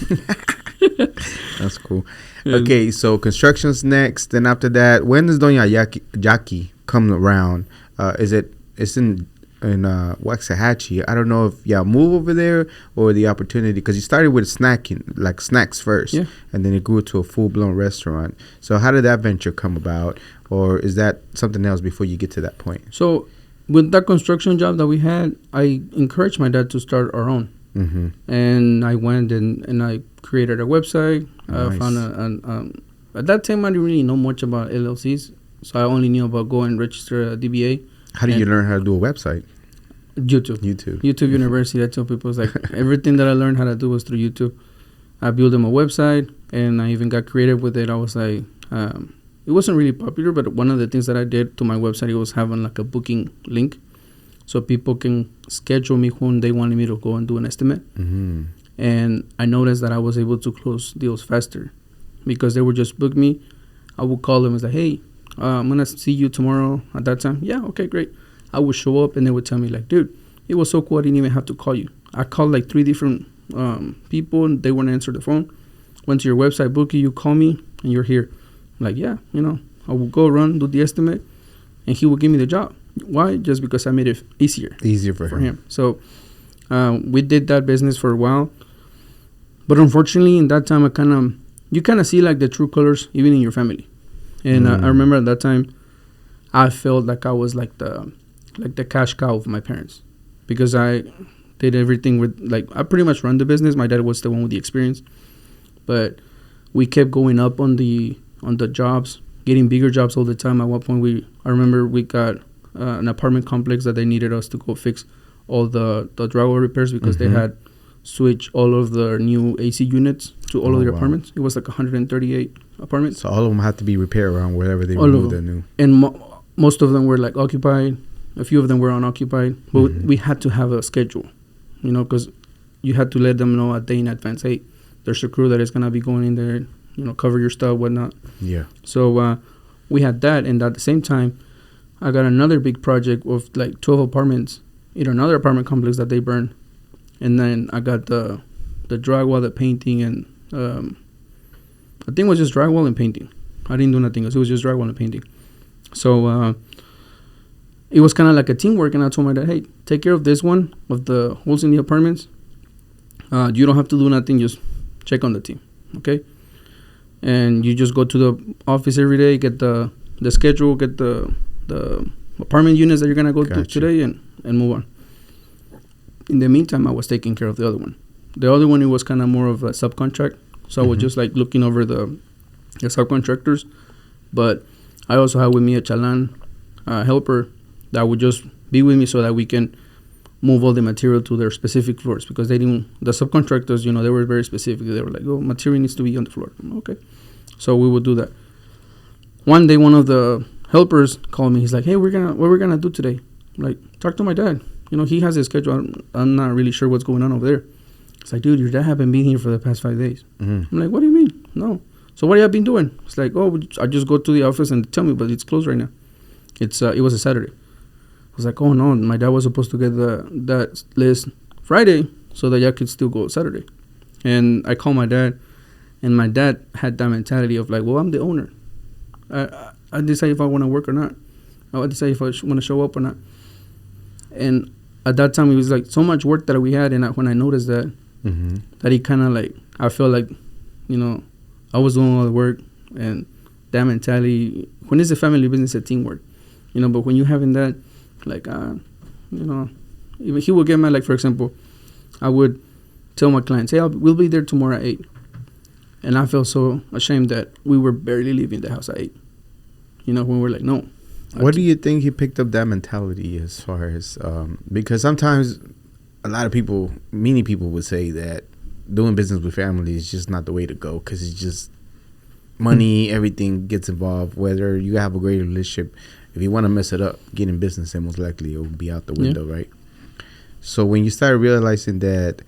That's cool. Okay, so construction's next. Then after that, when does Doña Yaki come around? It's in Waxahachie. I don't know if y'all move over there or the opportunity, because you started with snacks first, yeah, and then it grew to a full-blown restaurant. So how did that venture come about, or is that something else before you get to that point? So with that construction job that we had, I encouraged my dad to start our own. Mm-hmm. And I went and I created a website. Nice. Found at that time I didn't really know much about LLCs, so I only knew about go and register a DBA. How did you learn how to do a website? YouTube University. I tell people, it's like everything that I learned how to do was through YouTube. I built them a website, and I even got creative with it. I was like, it wasn't really popular, but one of the things that I did to my website, it was having like a booking link, so people can schedule me when they wanted me to go and do an estimate. Mm-hmm. And I noticed that I was able to close deals faster, because they would just book me. I would call them and say, hey, I'm going to see you tomorrow at that time. Yeah, okay, great. I would show up, and they would tell me, like, dude, it was so cool, I didn't even have to call you. I called like 3 different people, and they wouldn't answer the phone. Went to your website, book you call me, and you're here. I'm like, yeah, you know, I will go run, do the estimate, and he will give me the job. Why? Just because I made it easier for him. So we did that business for a while. But unfortunately, in that time, you kind of see like the true colors even in your family. And I remember at that time, I felt like I was like the cash cow of my parents, because I did everything with, like, I pretty much run the business. My dad was the one with the experience, but we kept going up on the jobs, getting bigger jobs all the time. At one point, I remember we got an apartment complex that they needed us to go fix all the drywall repairs, because they had switched all of the new AC units to all of their apartments. It was like 138 apartments. So all of them had to be repaired around wherever they moved their new. And most of them were like occupied. A few of them were unoccupied. But we had to have a schedule, you know, because you had to let them know a day in advance. Hey, there's a crew that is going to be going in there, you know, cover your stuff, whatnot. Yeah. So we had that. And at the same time, I got another big project of like 12 apartments in another apartment complex that they burned. And then I got the drywall, the painting, and I think it was just drywall and painting. I didn't do nothing else. It was just drywall and painting. So it was kind of like a teamwork, and I told my dad, hey, take care of this one, of the holes in the apartments. You don't have to do nothing, just check on the team, okay? And you just go to the office every day, get the schedule, get the apartment units that you're going to go to today, and move on. In the meantime, I was taking care of the other one. The other one, it was kind of more of a subcontract. So I was just like looking over the subcontractors. But I also had with me a chalan helper that would just be with me so that we can move all the material to their specific floors, because the subcontractors, you know, they were very specific. They were like, oh, material needs to be on the floor. Okay. So we would do that. One day, one of the helpers called me. He's like, hey, what we're going to do today? I'm like, talk to my dad. You know, he has his schedule. I'm not really sure what's going on over there. It's like, dude, your dad haven't been here for the past 5 days. I'm like, what do you mean? No. So what have you been doing? It's like, oh, I just go to the office and tell me, but it's closed right now. It was a Saturday. I was like, oh, no, my dad was supposed to get that list Friday so that Yaki could still go Saturday. And I called my dad, and my dad had that mentality of like, well, I'm the owner. I decide if I want to work or not. I decide if I want to show up or not. And at that time, it was like so much work that we had, and when I noticed that, that he kind of like, I felt like, you know, I was doing all the work, and that mentality, when it's a family business, it's teamwork, you know, but when you having that, like, you know, even he would get mad, like, for example, I would tell my clients, hey, we'll be there tomorrow at 8. And I felt so ashamed that we were barely leaving the house at 8. You know, when we're like, no. What do you think he picked up that mentality as far as, because sometimes a lot of people, many people would say that doing business with family is just not the way to go, because it's just money, everything gets involved, whether you have a great relationship. If you want to mess it up, getting business, then most likely it will be out the window, right? So when you start realizing that,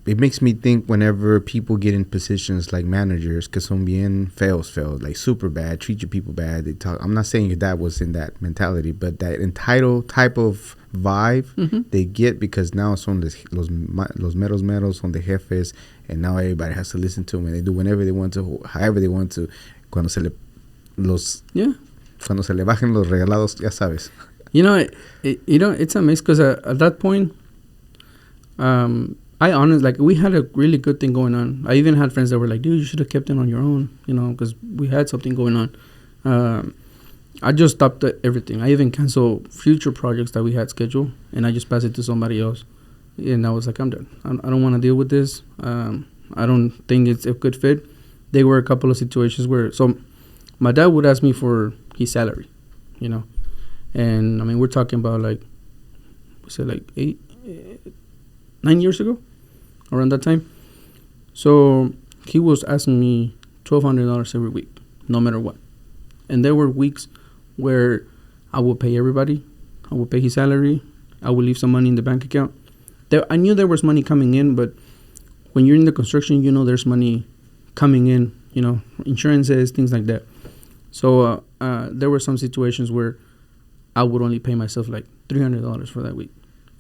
it makes me think whenever people get in positions like managers, que son bien feos, like super bad, treat your people bad. They talk. I'm not saying your dad was in that mentality, but that entitled type of vibe they get, because now son los meros son de jefes, and now everybody has to listen to them, and they do whenever they want to, however they want to. Cuando se le bajen los regalados, ya sabes. You know, it's a mess, because at that point, I honestly, like, we had a really good thing going on. I even had friends that were like, dude, you should have kept it on your own, you know, because we had something going on. I just stopped everything. I even canceled future projects that we had scheduled, and I just passed it to somebody else. And I was like, I'm done. I don't want to deal with this. I don't think it's a good fit. There were a couple of situations where, so my dad would ask me for his salary, you know. And, I mean, we're talking about, like, was it like 9 years ago? Around that time. So he was asking me $1,200 every week, no matter what. And there were weeks where I would pay everybody. I would pay his salary. I would leave some money in the bank account. I knew there was money coming in, but when you're in the construction, you know there's money coming in, you know, insurances, things like that. So there were some situations where I would only pay myself like $300 for that week.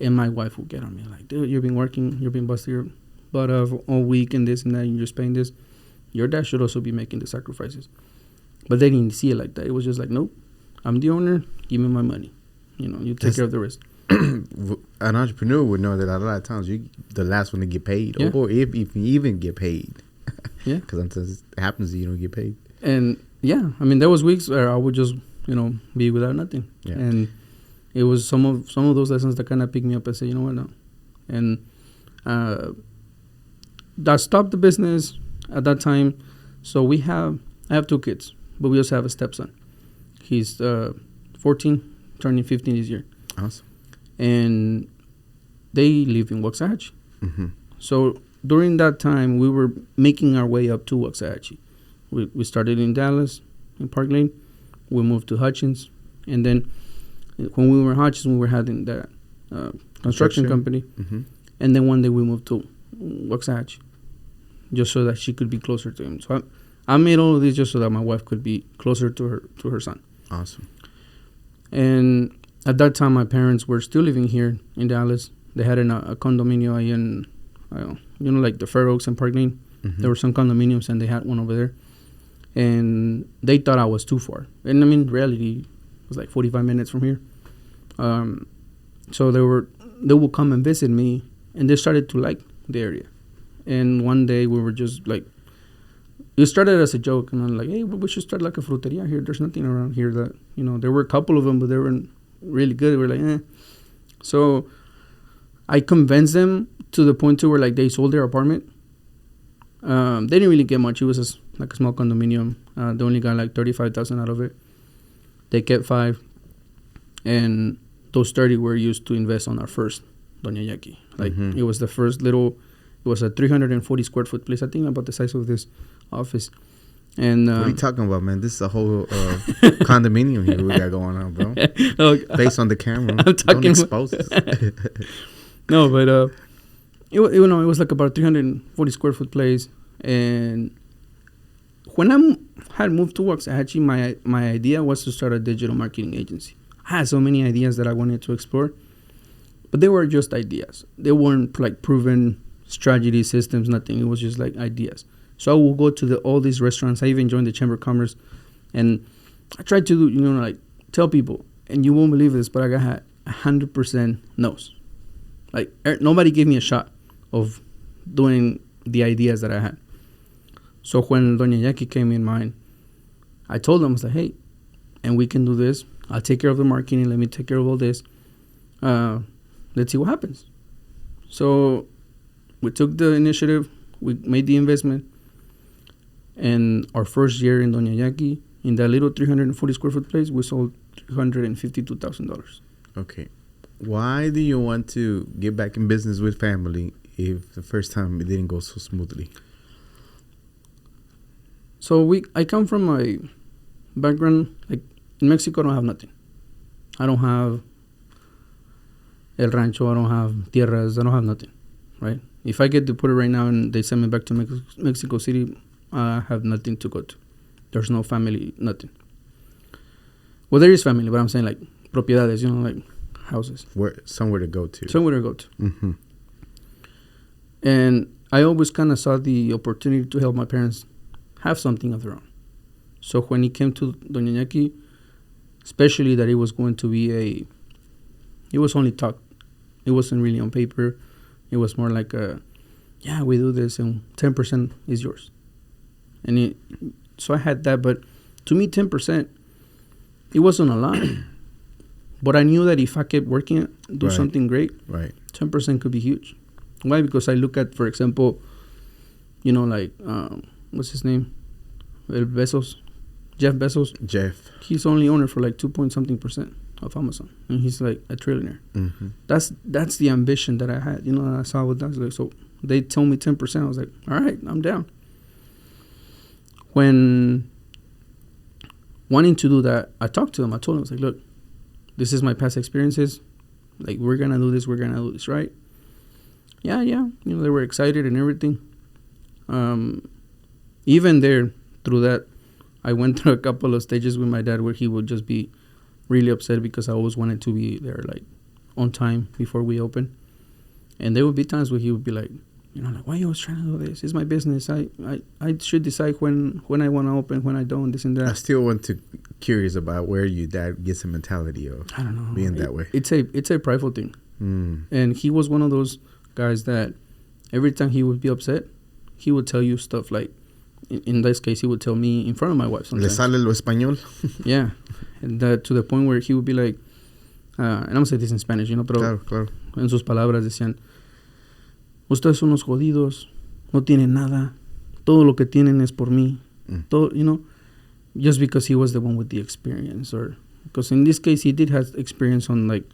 And my wife would get on me like, dude, you've been working, you've been busting your butt off all week and this and that, and you're just paying this. Your dad should also be making the sacrifices. But they didn't see it like that. It was just like, nope, I'm the owner, give me my money. You know, you take care of the rest. An entrepreneur would know that a lot of times you're the last one to get paid, or if you even get paid. Yeah. Because sometimes it happens that you don't get paid. And, yeah, I mean, there was weeks where I would just, you know, be without nothing. Yeah. And it was some of those lessons that kind of picked me up and said, you know what, no. And that stopped the business at that time. So I have 2 kids, but we also have a stepson. He's 14, turning 15 this year. Awesome. And they live in Waxahachie. So during that time, we were making our way up to Waxahachie. We started in Dallas, in Park Lane. We moved to Hutchins. And then when we were in Hutchins, we were having that construction company. And then one day we moved to Waxahachie, just so that she could be closer to him. So I made all of this just so that my wife could be closer to her son. Awesome. And at that time, my parents were still living here in Dallas. They had a condominium in, you know, like the Fair Oaks and Park Lane. There were some condominiums, and they had one over there. And they thought I was too far. And, I mean, in reality, it was like 45 minutes from here. So they would come and visit me, and they started to like the area. And one day we were just like, it started as a joke, and I'm like, hey, we should start like a fruteria here. There's nothing around here that, you know, there were a couple of them, but they weren't really good. We were like, eh. So I convinced them to the point to where like they sold their apartment. They didn't really get much. It was just like a small condominium. They only got like $35,000 out of it. They kept 5, and those 30 were used to invest on our first Doña Yaki. Like it was the first little. It was a 340 square foot place. I think about the size of this office. And what are you talking about, man? This is a whole condominium here we got going on, bro. Based on the camera. I'm talking. Don't expose us. No, but it was like about 340 square foot place. And when I had moved to Waxahachie, my idea was to start a digital marketing agency. I had so many ideas that I wanted to explore, but they were just ideas. They weren't like proven strategy, systems, nothing. It was just like ideas. So I will go to all these restaurants. I even joined the Chamber of Commerce, and I tried to, like tell people, and you won't believe this, but I got 100% no's. Like nobody gave me a shot of doing the ideas that I had. So when Doña Yaki came in mind, I told them, I was like, hey, and we can do this. I'll take care of the marketing. Let me take care of all this. Let's see what happens. So we took the initiative. We made the investment. And our first year in Doña Yaki, in that little 340 square foot place, we sold $352,000. Okay. Why do you want to get back in business with family if the first time it didn't go so smoothly? So I come from a background, like in Mexico, I don't have nothing. I don't have el rancho, I don't have tierras, I don't have nothing, right? If I get deported right now and they send me back to Mexico City, I have nothing to go to. There's no family, nothing. Well, there is family, but I'm saying like propiedades, like houses. Somewhere to go to. Somewhere to go to. And I always kind of saw the opportunity to help my parents have something of their own. So when it came to Doña Yaki, especially that it was going to be it was only talk. It wasn't really on paper. It was more like we do this and 10% is yours. And so I had that, but to me 10%, it wasn't a lot. But I knew that if I kept working, do something great, 10% could be huge. Why? Because I look at, for example, what's his name? Jeff Bezos. He's only owner for like 2.something% of Amazon, and he's like a trillionaire. That's the ambition that I had. I saw what that's like. So they told me 10%. I was like, all right, I'm down. When wanting to do that, I talked to them. I told them, I was like, look, this is my past experiences. Like, we're gonna do this. We're gonna do this, right? Yeah. They were excited and everything. Even there, through that, I went through a couple of stages with my dad where he would just be really upset because I always wanted to be there, like, on time before we open. And there would be times where he would be like, like, why are you always trying to do this? It's my business. I should decide when I want to open, when I don't, this and that. I still want to curious about where your dad gets the mentality of I don't know, being that way. It's a prideful thing. And he was one of those guys that every time he would be upset, he would tell you stuff like, in this case, he would tell me in front of my wife sometimes. ¿Le sale lo español? Yeah. And to the point where he would be like, and I'm going to say this in Spanish, pero claro. En sus palabras decían, ustedes son unos jodidos, no tienen nada, todo lo que tienen es por mí. Todo, just because he was the one with the experience, or because in this case he did have experience on like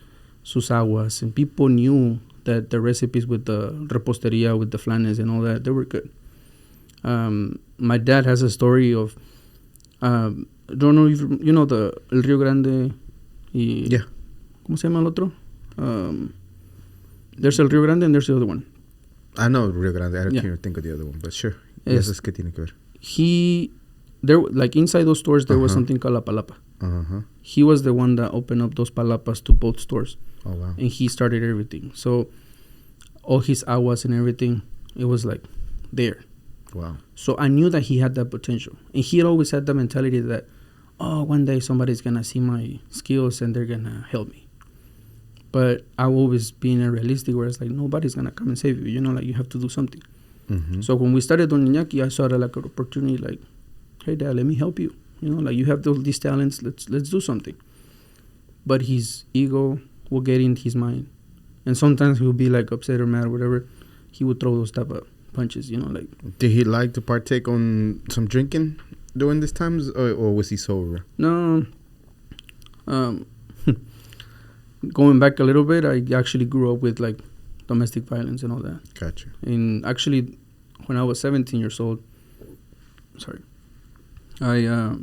sus aguas, and people knew that the recipes with the reposteria, with the flanes and all that, they were good. My dad has a story of, don't know if you know el Río Grande. Yeah. ¿Cómo se llama el otro? There's el Río Grande and there's the other one. I know Rio Grande. I can't even think of the other one, but sure. Yes, es que tiene que ver. There, like inside those stores, there was something called La Palapa. He was the one that opened up those palapas to both stores. Oh, wow. And he started everything. So all his aguas and everything, it was like there. Wow. So I knew that he had that potential. And he had always had the mentality that, oh, one day somebody's going to see my skills and they're going to help me. But I've always been realistic where it's like, nobody's going to come and save you. You know, like, you have to do something. Mm-hmm. So when we started on Yaki, I saw it like an opportunity, like, hey, Dad, let me help you. You know, like, you have these talents. Let's do something. But his ego will get in his mind. And sometimes he'll be, like, upset or mad or whatever. He would throw those type of punches, you know, like. Did he like to partake on some drinking during these times, or was he sober? No. Going back a little bit, I actually grew up with, like, domestic violence and all that. Gotcha. And actually, when I was 17 years old, I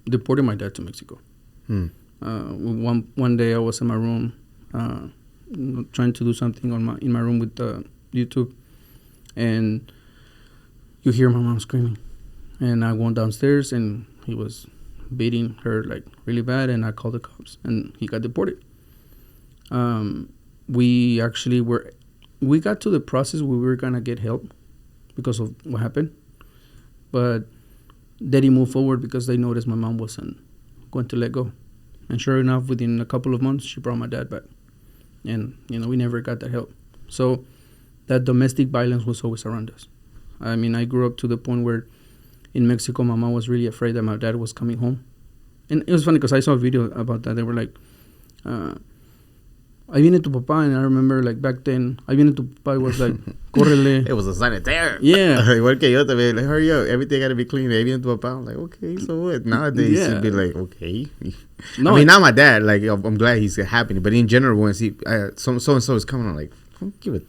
deported my dad to Mexico. One day I was in my room trying to do something in my room with YouTube, and you hear my mom screaming. And I went downstairs, and he was beating her, like, really bad, and I called the cops, and he got deported. We got to the process where we were going to get help because of what happened. But Daddy moved forward because they noticed my mom wasn't going to let go. And sure enough, within a couple of months, she brought my dad back. And, you know, we never got that help. So that domestic violence was always around us. I mean, I grew up to the point where in Mexico, my mom was really afraid that my dad was coming home. And it was funny because I saw a video about that. They were like, ahí viene tu papá. And I remember, like, back then, ahí viene tu papá. It was like, córrele. It was a sanitaire. Yeah. Igual que yo también. Like, hurry up. Everything got to be clean. Ahí viene tu papá. I'm like, okay, so what? Nowadays, it'd be like, okay. No, I mean, not my dad. Like, I'm glad he's happy. But in general, when so-and-so is coming, I'm like, don't give a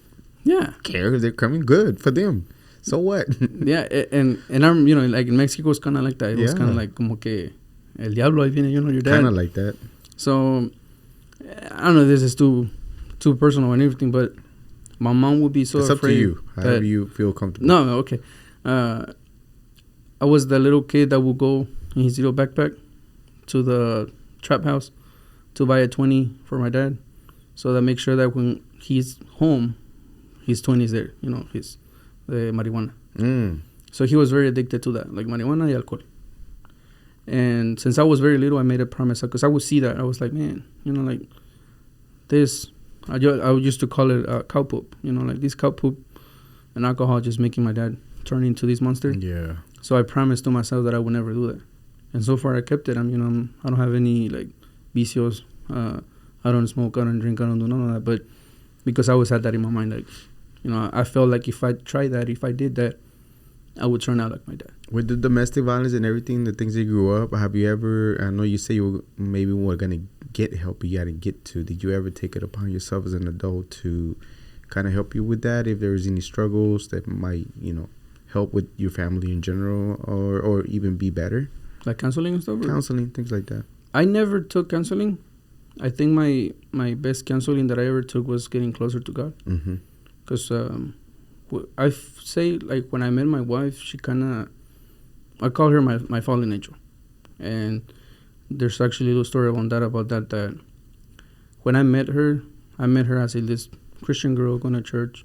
care if they're coming. Good for them. So what? Yeah, and I'm, you know, like, in Mexico, it's kind of like that. It was kind of like, como que el diablo, ahí viene, you know, your dad. Kind of like that. So, I don't know if this is too personal and everything, but my mom would be so afraid. It's up to you, however you feel comfortable. No, okay. I was the little kid that would go in his little backpack to the trap house to buy a 20 for my dad, so that make sure that when he's home, his 20 is there, you know, the marijuana. So he was very addicted to that, like marijuana and alcohol. And since I was very little, I made a promise, because I would see that. I was like, man, you know, like, this, I used to call it cow poop, you know, like, this cow poop and alcohol just making my dad turn into this monster. Yeah. So I promised to myself that I would never do that. And so far I kept it. I don't have any, like, vicios. I don't smoke, I don't drink, I don't do none of that. But because I always had that in my mind, like, you know, I felt like if I tried that, if I did that, I would turn out like my dad. With the domestic violence and everything, the things that you grew up, have you ever, I know you say you were going to get help, but you had to get to. Did you ever take it upon yourself as an adult to kind of help you with that? If there was any struggles that might, you know, help with your family in general, or even be better? Like counseling and stuff? Counseling, things like that. I never took counseling. I think my best counseling that I ever took was getting closer to God. Because I say, like, when I met my wife, she kind of, I call her my fallen angel. And there's actually a little story about that when I met her as this Christian girl going to church.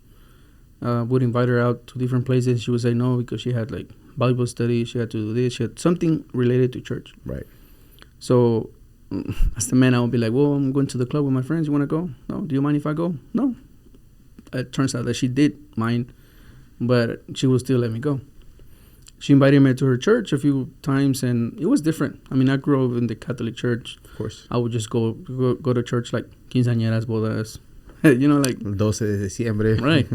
Would invite her out to different places. She would say no because she had, like, Bible study. She had to do this. She had something related to church. Right. So as the man, I would be like, well, I'm going to the club with my friends. You want to go? No. Do you mind if I go? No. It turns out that she did mind, but she would still let me go. She invited me to her church a few times, and it was different. I mean, I grew up in the Catholic church. Of course. I would just go to church, like quinceañeras, bodas, you know, like 12 de diciembre. Right.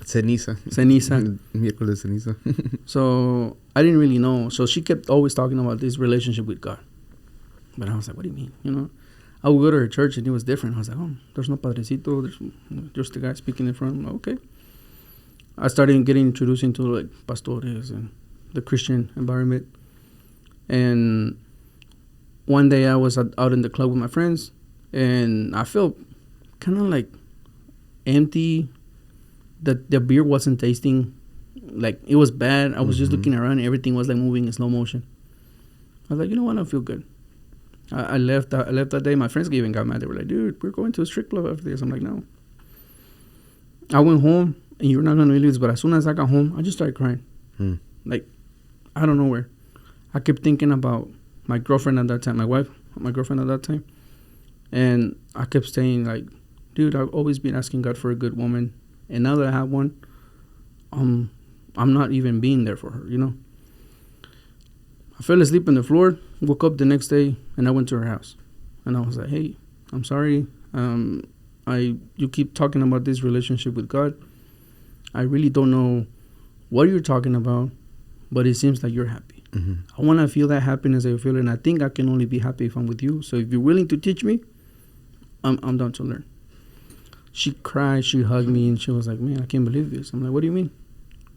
Ceniza. Miércoles ceniza. So I didn't really know. So she kept always talking about this relationship with God. But I was like, what do you mean? You know? I would go to her church, and it was different. I was like, oh, there's no padrecito. There's just a guy speaking in front. Okay. I started getting introduced into, like, pastores and the Christian environment. And one day I was out in the club with my friends, and I felt kind of, like, empty. The beer wasn't tasting, like, it was bad. I was just looking around, and everything was, like, moving in slow motion. I was like, you know what? I don't feel good. I left that day. My friends even got mad. They were like, dude, we're going to a strip club after this. I'm like, no. I went home, and you're not going to believe this, but as soon as I got home, I just started crying. Like, I don't know where. I kept thinking about my girlfriend at that time, my girlfriend at that time. And I kept saying, like, dude, I've always been asking God for a good woman. And now that I have one, I'm not even being there for her, you know? I fell asleep on the floor, woke up the next day, and I went to her house. And I was like, hey, I'm sorry. You keep talking about this relationship with God. I really don't know what you're talking about, but it seems like you're happy. I want to feel that happiness that you feel, and I think I can only be happy if I'm with you. So if you're willing to teach me, I'm down to learn. She cried, she hugged me, and she was like, man, I can't believe this. I'm like, what do you mean?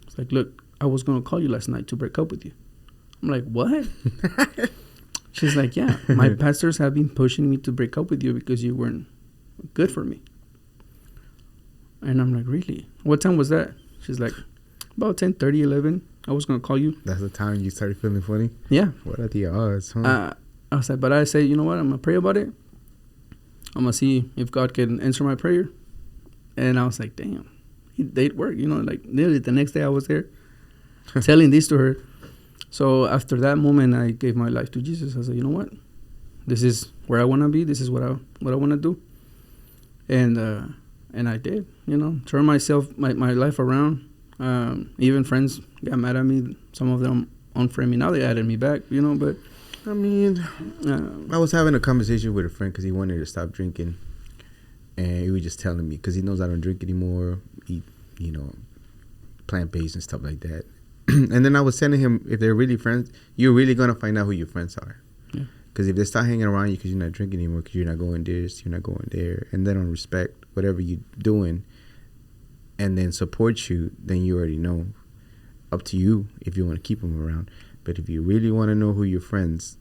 It's like, look, I was going to call you last night to break up with you. I'm like, what? She's like, yeah, my pastors have been pushing me to break up with you because you weren't good for me. And I'm like, really? What time was that? She's like, about 10:30, 11. I was going to call you. That's the time you started feeling funny? Yeah. What are the odds, huh? I was like, but I say, you know what? I'm going to pray about it. I'm going to see if God can answer my prayer. And I was like, damn, they'd work, you know, like literally the next day I was there telling this to her. So after that moment, I gave my life to Jesus. I said, you know what? This is where I want to be. This is what I want to do. And I did, you know, turn my life around. Even friends got mad at me. Some of them unfriended me. Now they added me back, you know, but. I mean, I was having a conversation with a friend because he wanted to stop drinking. And he was just telling me, because he knows I don't drink anymore, eat, you know, plant-based and stuff like that. And then I was telling him, if they're really friends, you're really going to find out who your friends are. Because if they start hanging around you because you're not drinking anymore, because you're not going this, you're not going there, and they don't respect whatever you're doing and then support you, then you already know. Up to you if you want to keep them around. But if you really want to know who your friends,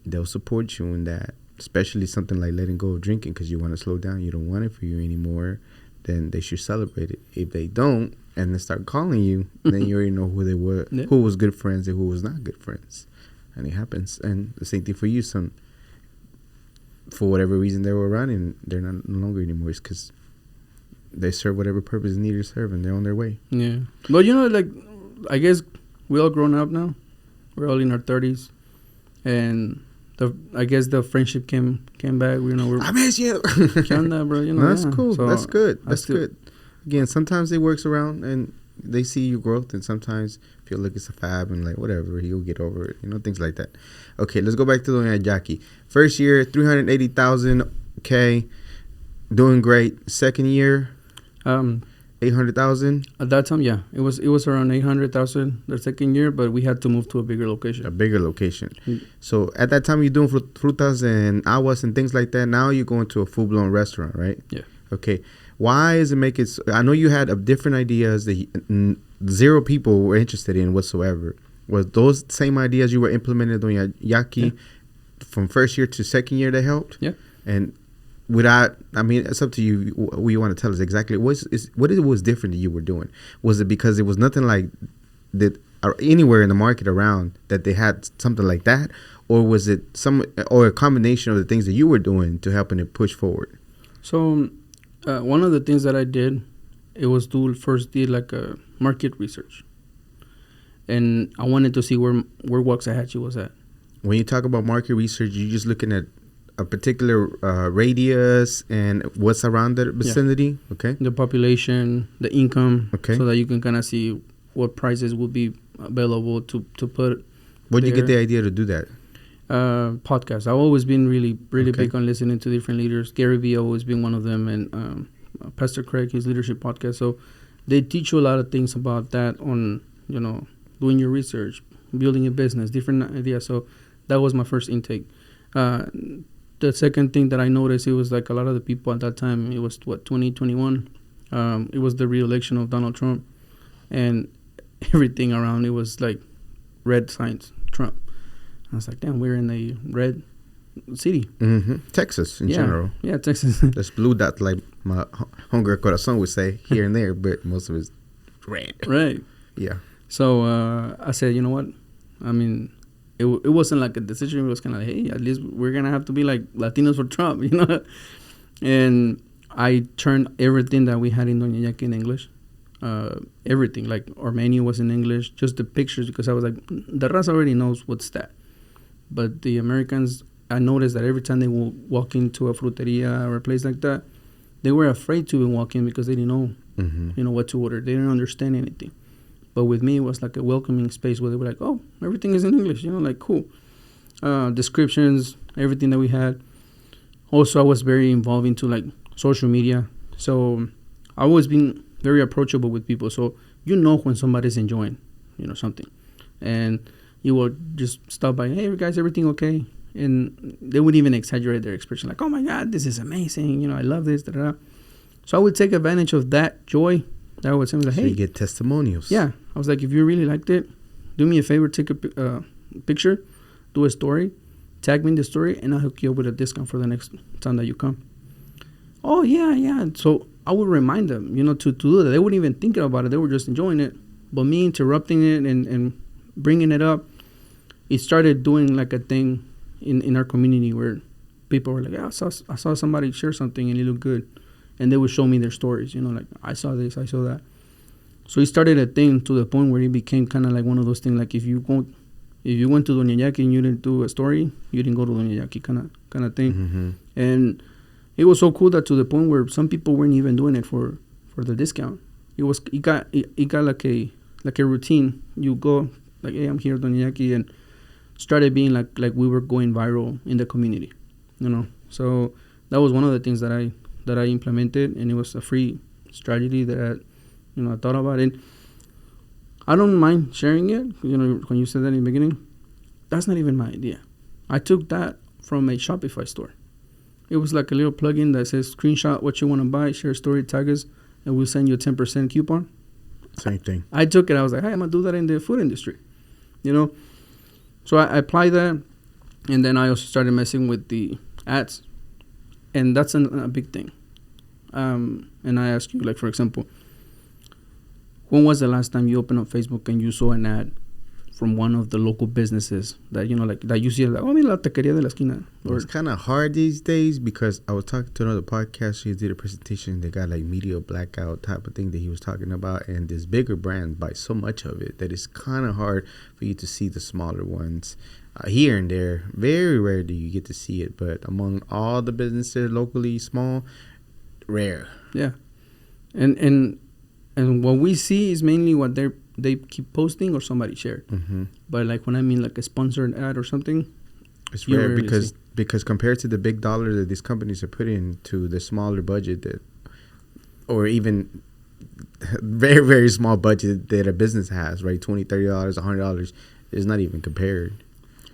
they'll support you in that. Especially something like letting go of drinking because you want to slow down, you don't want it for you anymore, then they should celebrate it. If they don't and they start calling you, then you already know who they were, who was good friends and who was not good friends. And it happens. And the same thing for you. For whatever reason they were around and they're no longer anymore. It's because they serve whatever purpose they need to serve and they're on their way. Yeah. But, you know, like, I guess we all grown up now. We're all in our 30s. And I guess the friendship came back. You know, I miss you. Bro, you know, no, that's cool. So that's good. That's good. Again, sometimes it works around and they see your growth, and sometimes feel like it's a fab and like whatever, he'll get over it. You know, things like that. Okay, let's go back to Doña Yaki. First year, 380,000 K, doing great. Second year, 800,000. At that time, yeah, it was around 800,000 the second year, but we had to move to a bigger location. So at that time, you're doing frutas and aguas and things like that. Now you're going to a full blown restaurant, right? Yeah. Okay. Why is it make it? I know you had different ideas that zero people were interested in whatsoever. Was those same ideas you were implementing Doña Yaki from first year to second year that helped? Yeah. And I mean, it's up to you what you want to tell us exactly. What it was different that you were doing? Was it because it was nothing like that or anywhere in the market around that they had something like that? Or was it a combination of the things that you were doing to helping it push forward? So one of the things that I did, it was to first did like a market research. And I wanted to see where Waxahachie was at. When you talk about market research, you're just looking at a particular radius and what's around that vicinity? Yeah. Okay. The population, the income. Okay. So that you can kind of see what prices would be available to put. Where'd you get the idea to do that? Podcasts. I've always been really big on listening to different leaders. Gary Vee always been one of them, and Pastor Craig, his leadership podcast. So they teach you a lot of things about that on, you know, doing your research, building a business, different ideas. So that was my first intake. The second thing that I noticed, it was like a lot of the people at that time, it was 2021. It was the re-election of Donald Trump, and everything around it was like red signs, Trump. I was like, damn, we're in a red city. Mm-hmm. Texas in general. Yeah, Texas. There's blue dot, like my Hunger Corazon would say, here and there, but most of it's red. Right. Yeah. So I said, you know what? I mean, it wasn't like a decision. It was kind of like, hey, at least we're going to have to be like Latinos for Trump, you know? And I turned everything that we had in Doña Yaki in English. everything. Like our menu was in English, just the pictures, because I was like, the raza already knows what's that. But the Americans, I noticed that every time they will walk into a fruteria or a place like that, they were afraid to even walk in because they didn't know, what to order. They didn't understand anything. But with me, it was like a welcoming space where they were like, oh, everything is in English, like cool. Descriptions, everything that we had. Also, I was very involved into like social media. So I always been very approachable with people. So when somebody's enjoying, something. And you will just stop by, hey, guys, everything okay? And they would even exaggerate their expression, like, oh, my God, this is amazing. I love this. Da, da, da. So I would take advantage of that joy. That I would say, like, hey. So you get testimonials. Yeah. I was like, if you really liked it, do me a favor, take a picture, do a story, tag me in the story, and I'll hook you up with a discount for the next time that you come. Oh, yeah. So I would remind them, to do that. They wouldn't even think about it. They were just enjoying it. But me interrupting it and bringing it up, it started doing like a thing in our community where people were like, yeah, I saw somebody share something and it looked good. And they would show me their stories, like, I saw this, I saw that. So it started a thing to the point where it became kind of like one of those things, like if you went to Doña Yaki and you didn't do a story, you didn't go to Doña Yaki kind of thing. Mm-hmm. And it was so cool that to the point where some people weren't even doing it for the discount. It got like a routine. You go like, hey, I'm here, Doña Yaki, and started being like we were going viral in the community, So that was one of the things that I implemented, and it was a free strategy that I thought about it. I don't mind sharing it. When you said that in the beginning, that's not even my idea. I took that from a Shopify store. It was like a little plugin that says screenshot what you want to buy, share a story, tag us, and we'll send you a 10% coupon. Same thing. I took it. I was like, hey, I'm going to do that in the food industry. So I applied that, and then I also started messing with the ads. And that's a big thing. And I ask you, like, for example, when was the last time you opened up Facebook and you saw an ad from one of the local businesses that, that you see, like, oh, mira la taquería de la esquina? It's kind of hard these days because I was talking to another podcast. She did a presentation. They got like media blackout type of thing that he was talking about. And this bigger brand buy so much of it that it's kind of hard for you to see the smaller ones. Here and there, very rare do you get to see it. But among all the businesses locally small, rare. Yeah. And what we see is mainly what they keep posting or somebody shared. Mm-hmm. But like when I mean like a sponsored ad or something, it's rare because compared to the big dollar that these companies are putting into the smaller budget or even very, very small budget that a business has, right? $20, $30, $100 is not even compared.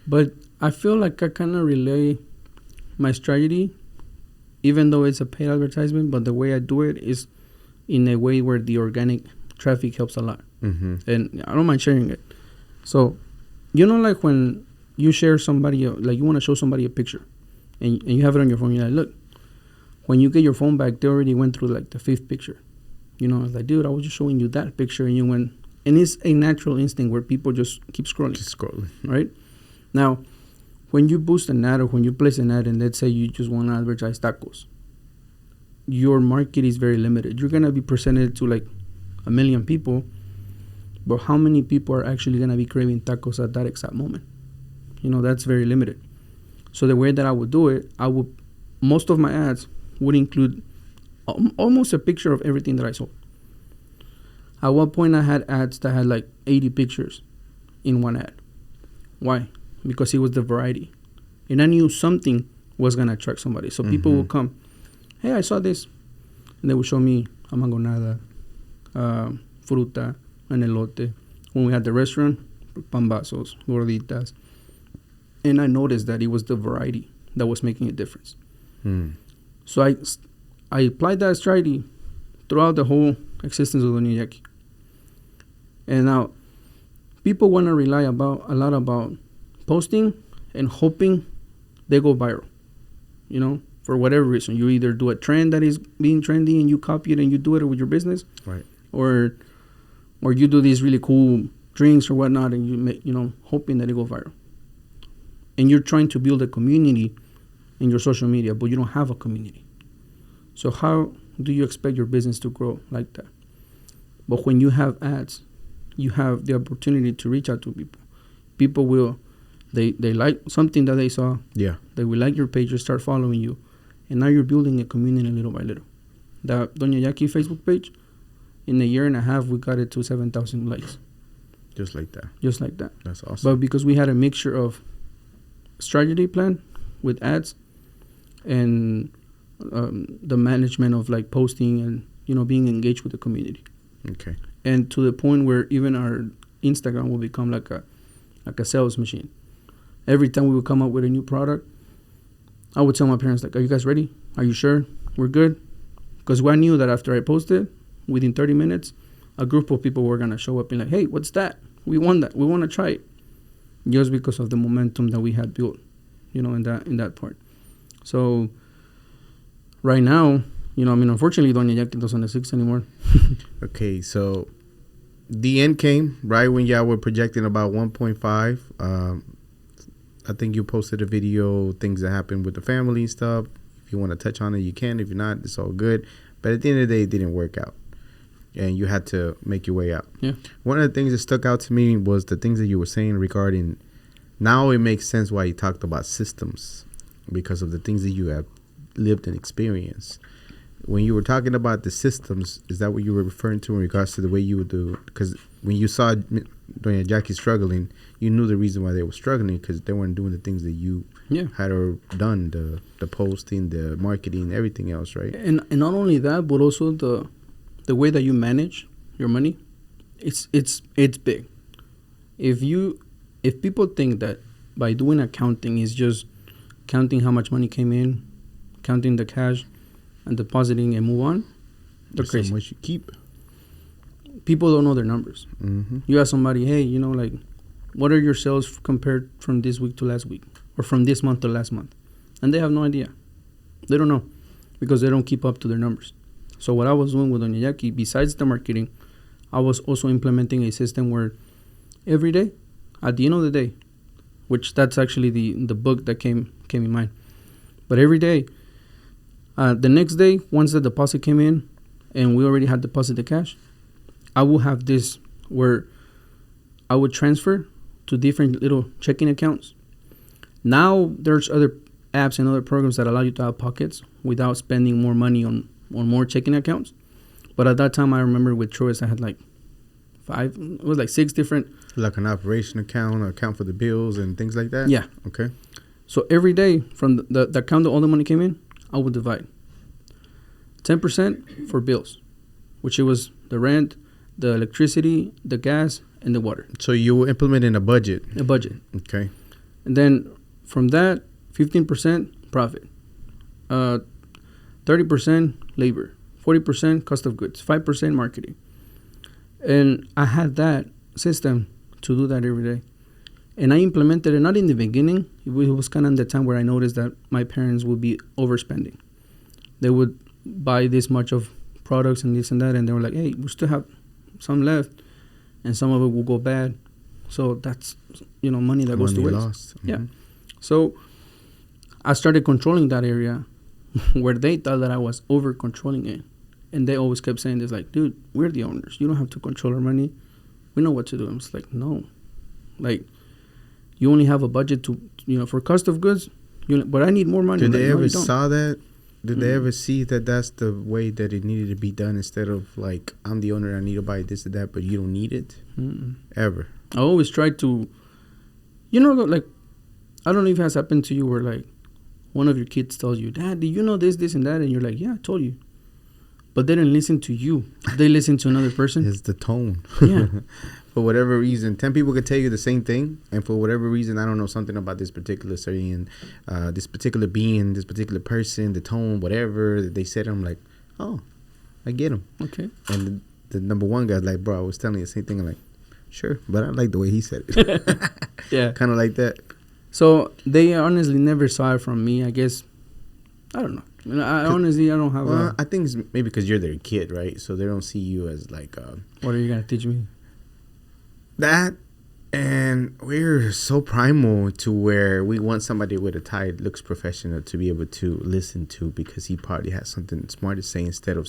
But I feel like I kind of relay my strategy, even though it's a paid advertisement, but the way I do it is in a way where the organic traffic helps a lot. Mm-hmm. And I don't mind sharing it. So, like when you share somebody, like you want to show somebody a picture and you have it on your phone, you're like, look, when you get your phone back, they already went through like the 5th picture. It's like, dude, I was just showing you that picture and you went. And it's a natural instinct where people just keep scrolling. Right? Now, when you boost an ad or when you place an ad and let's say you just want to advertise tacos, your market is very limited. You're going to be presented to like 1 million people, but how many people are actually going to be craving tacos at that exact moment? That's very limited. So the way that I would do it, most of my ads would include almost a picture of everything that I sold. At one point, I had ads that had like 80 pictures in one ad. Why? Because it was the variety. And I knew something was going to attract somebody. So people will come, hey, I saw this. And they would show me a mangonada, fruta, an elote. When we had the restaurant, pambazos, gorditas. And I noticed that it was the variety that was making a difference. So I applied that strategy throughout the whole existence of Doña Yaki. And now, people want to rely a lot about posting and hoping they go viral. For whatever reason. You either do a trend that is being trendy and you copy it and you do it with your business. Right. Or you do these really cool drinks or whatnot and you make, hoping that it go viral. And you're trying to build a community in your social media, but you don't have a community. So how do you expect your business to grow like that? But when you have ads, you have the opportunity to reach out to people. People will, they like something that they saw. Yeah. They will like your page or start following you. And now you're building a community little by little. That Doña Yaki Facebook page, in a year and a half, we got it to 7,000 likes. Just like that. Just like that. That's awesome. But because we had a mixture of strategy plan with ads and the management of like posting and, you know, being engaged with the community. Okay. And to the point where even our Instagram will become like a sales machine. Every time we would come up with a new product, I would tell my parents, like, are you guys ready? Are you sure? We're good? Because I knew that after I posted, within 30 minutes, a group of people were going to show up and like, hey, what's that? We want that. We want to try it. Just because of the momentum that we had built, you know, in that part. So right now, you know, I mean, unfortunately, Doña Yaki doesn't exist anymore. Okay, so the end came right when y'all were projecting about 1.5. I think you posted a video, things that happened with the family and stuff. If you want to touch on it, you can. If you're not, it's all good. But at the end of the day, it didn't work out. And you had to make your way out. Yeah. One of the things that stuck out to me was the things that you were saying regarding, now it makes sense why you talked about systems, because of the things that you have lived and experienced. When you were talking about the systems, is that what you were referring to in regards to the way you would do? Because when you saw Doña Jackie struggling, you knew the reason why they were struggling, because they weren't doing the things that you had done, the posting, the marketing, everything else, right? And not only that, but also the way that you manage your money, it's big. If people think that by doing accounting is just counting how much money came in, counting the cash, and depositing and move on, they're crazy. So much you keep. People don't know their numbers. Mm-hmm. You ask somebody, hey, you know, like, what are your sales compared from this week to last week, or from this month to last month? And they have no idea. They don't know, because they don't keep up to their numbers. So what I was doing with Doña Yaki, besides the marketing, I was also implementing a system where every day, at the end of the day, which that's actually the book that came in mind. But every day, the next day, once the deposit came in and we already had deposited the cash, I will have this where I would transfer to different little checking accounts. Now there's other apps and other programs that allow you to have pockets without spending more money on more checking accounts. But at that time, I remember with Troyes, I had like 6 different. Like an operation account, or account for the bills and things like that? Yeah. Okay. So every day from the account that all the money came in, I would divide 10% for bills, which it was the rent, the electricity, the gas, and the water. So you were implementing a budget. A budget. Okay. And then from that, 15% profit, 30% labor, 40% cost of goods, 5% marketing. And I had that system to do that every day. And I implemented it not in the beginning. It was kind of the time where I noticed that my parents would be overspending. They would buy this much of products and this and that, and they were like, hey, we still have some left, and some of it will go bad. So that's, you know, money that goes to waste. Lost. Mm-hmm. Yeah. So I started controlling that area where they thought that I was over controlling it. And they always kept saying this, like, dude, we're the owners. You don't have to control our money. We know what to do. I'm just like, no. Like, you only have a budget to, you know, for cost of goods, but I need more money. Did like, they ever saw that? Did they ever see that that's the way that it needed to be done, instead of like, I'm the owner, I need to buy this or that, but you don't need it? Ever? I always try to, you know, like, I don't know if it has happened to you where, like, one of your kids tells you, Dad, do you know this, this, and that? And you're like, yeah, I told you. But they didn't listen to you. They listen to another person. It's the tone. Yeah. For whatever reason, 10 people could tell you the same thing, and for whatever reason, I don't know, something about this particular certain, this particular being, this particular person, the tone, whatever they said, I'm like, oh, I get him. Okay. And the number one guy's like, bro, I was telling you the same thing. I'm like, sure, but I like the way he said it. Yeah. Kind of like that. So they honestly never saw it from me. I guess, I don't know. I honestly, I don't have I think it's maybe because you're their kid, right? So they don't see you as like... what are you going to teach me? That, and we're so primal to where we want somebody with a tie that looks professional to be able to listen to, because he probably has something smart to say instead of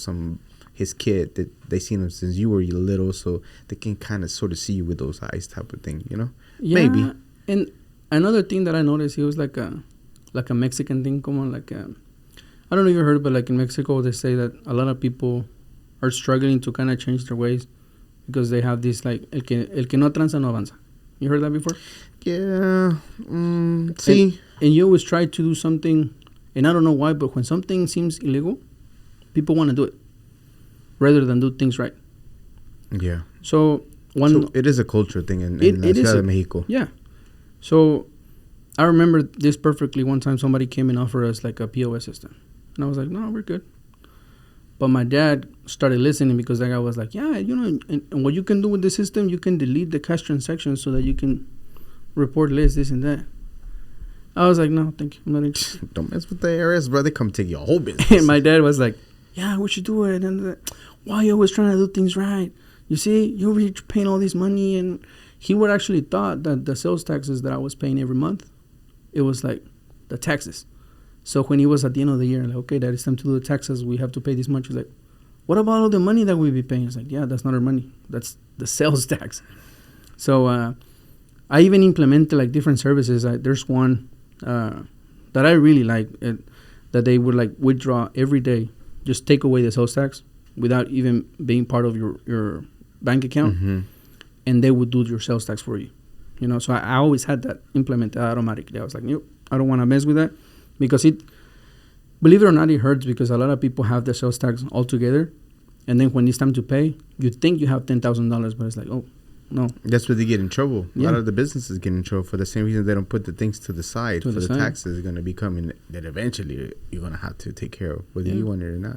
his kid, that they seen him since you were little, so they can kind of sort of see you with those eyes type of thing, you know? Yeah, maybe. And another thing that I noticed, he was like a Mexican thing, como like I don't know if you heard, but like in Mexico, they say that a lot of people are struggling to kind of change their ways because they have this like el que no tranza no avanza. You heard that before? Yeah. See. And you always try to do something, and I don't know why, but when something seems illegal, people want to do it rather than do things right. Yeah. So it is a culture thing in La Ciudad de Mexico. Yeah. So I remember this perfectly. One time somebody came and offered us like a POS system. And I was like, no, we're good. But my dad started listening because that guy was like, yeah, you know, and what you can do with the system, you can delete the cash transactions so that you can report less, this and that. I was like, no, thank you. I'm not interested. Don't mess with the IRS, bro. They come take your whole business. And my dad was like, yeah, we should do it. And why are you always trying to do things right? You see, you'll be paying all this money. And he would actually thought that the sales taxes that I was paying every month, it was like the taxes. So when he was at the end of the year, like, okay, Dad, it's time to do the taxes. We have to pay this much. He's like, what about all the money that we be paying? It's like, yeah, that's not our money. That's the sales tax. So I even implemented like different services. There's one that I really like, that they would like withdraw every day, just take away the sales tax without even being part of your bank account, and they would do your sales tax for you. You know, so I always had that implemented automatically. I was like, nope, I don't want to mess with that. Because believe it or not, it hurts because a lot of people have their sales tax all together. And then when it's time to pay, you think you have $10,000, but it's like, oh, no. That's where they get in trouble. Yeah. A lot of the businesses get in trouble for the same reason they don't put the things to the side. For the taxes are going to be coming that eventually you're going to have to take care of, whether you want it or not.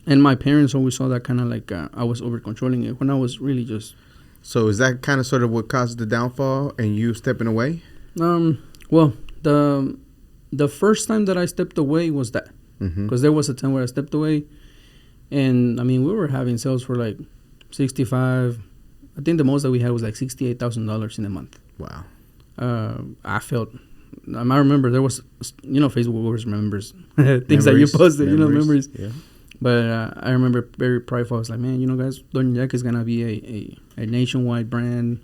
And my parents always saw that kind of like I was over-controlling it when I was really just... So is that kind of sort of what caused the downfall and you stepping away? Well, the first time that I stepped away was that. Because there was a time where I stepped away. And, I mean, we were having sales for like 65. I think the most that we had was like $68,000 in a month. Wow. I felt... I remember there was... You know, Facebook always remembers things that you posted. You know, memories. Yeah. But I remember very prideful. I was like, man, you know, guys, Doña Yaki is going to be a nationwide brand.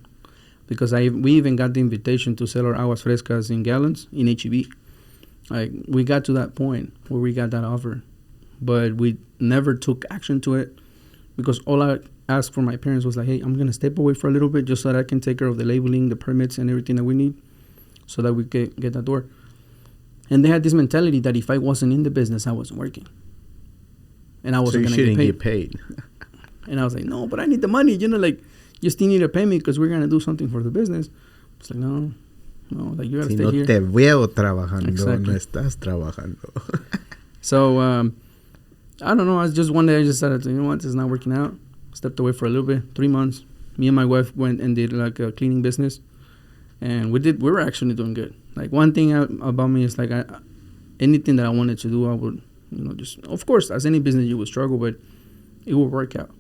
Because we even got the invitation to sell our aguas frescas in gallons in H-E-B. Like, we got to that point where we got that offer. But we never took action to it. Because all I asked for my parents was like, hey, I'm going to step away for a little bit just so that I can take care of the labeling, the permits, and everything that we need so that we can get that door. And they had this mentality that if I wasn't in the business, I wasn't working. And I wasn't going to get paid. And I was like, no, but I need the money. You know, like, you still need to pay me because we're going to do something for the business. It's like, no, like, you got to stay here. Te veo trabajando, exactly. No estás trabajando. So, I don't know. One day I just decided, you know what, it's not working out. Stepped away for a little bit, 3 months. Me and my wife went and did like a cleaning business. And we were actually doing good. Like, one thing about me is like, anything that I wanted to do, I would, you know, just, of course, as any business, you would struggle, but it would work out.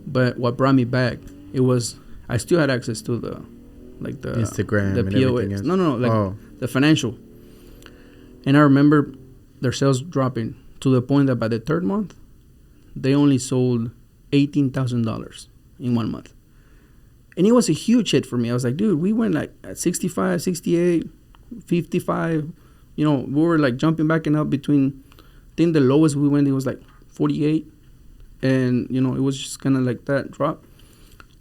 But what brought me back, it was, I still had access to the Instagram, the POS. No, the financial. And I remember their sales dropping to the point that by the third month, they only sold $18,000 in 1 month. And it was a huge hit for me. I was like, dude, we went like at 65, 68, 55. You know, we were like jumping back and up between, I think the lowest we went, it was like 48. And, you know, it was just kind of like that drop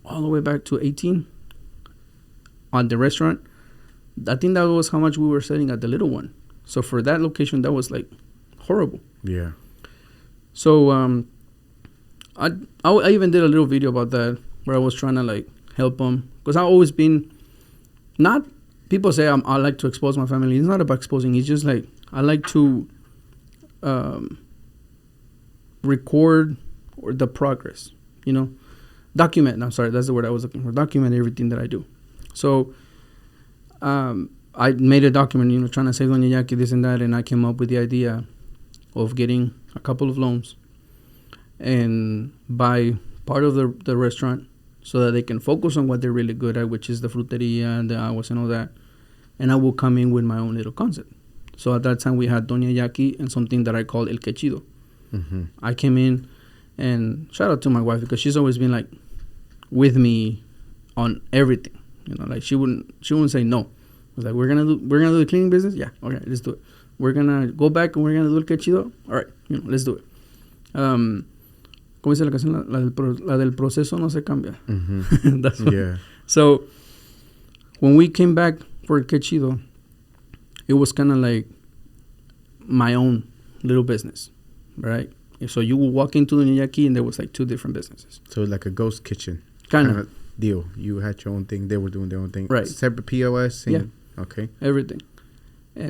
all the way back to 18 on the restaurant. I think that was how much we were selling at the little one. So for that location, that was like horrible. Yeah. So I even did a little video about that where I was trying to like help them. Because I've always been, not, people say I like to expose my family. It's not about exposing. It's just like I like to record or the progress, you know, document. I'm sorry, that's the word I was looking for. Document everything that I do. So I made a document, you know, trying to save Doña Yaki, this and that, and I came up with the idea of getting a couple of loans and buy part of the restaurant so that they can focus on what they're really good at, which is the fruteria and the aguas and all that. And I will come in with my own little concept. So at that time we had Doña Yaki and something that I called El Quechido. I came in And shout out to my wife, because she's always been like with me on everything. You know, like she wouldn't say no. I was like, we're gonna do the cleaning business. Yeah, okay, let's do it. We're gonna go back and we're gonna do el que chido. All right, you know, let's do it. Como dice la canción, la del proceso no se cambia. Mm-hmm. That's what, yeah. So when we came back for el que chido, it was kind of like my own little business, right? So you would walk into the Yaki and there was like 2 different businesses. So like a ghost kitchen kind of deal. You had your own thing. They were doing their own thing. Right. Separate POS. And, yeah. Okay. Everything.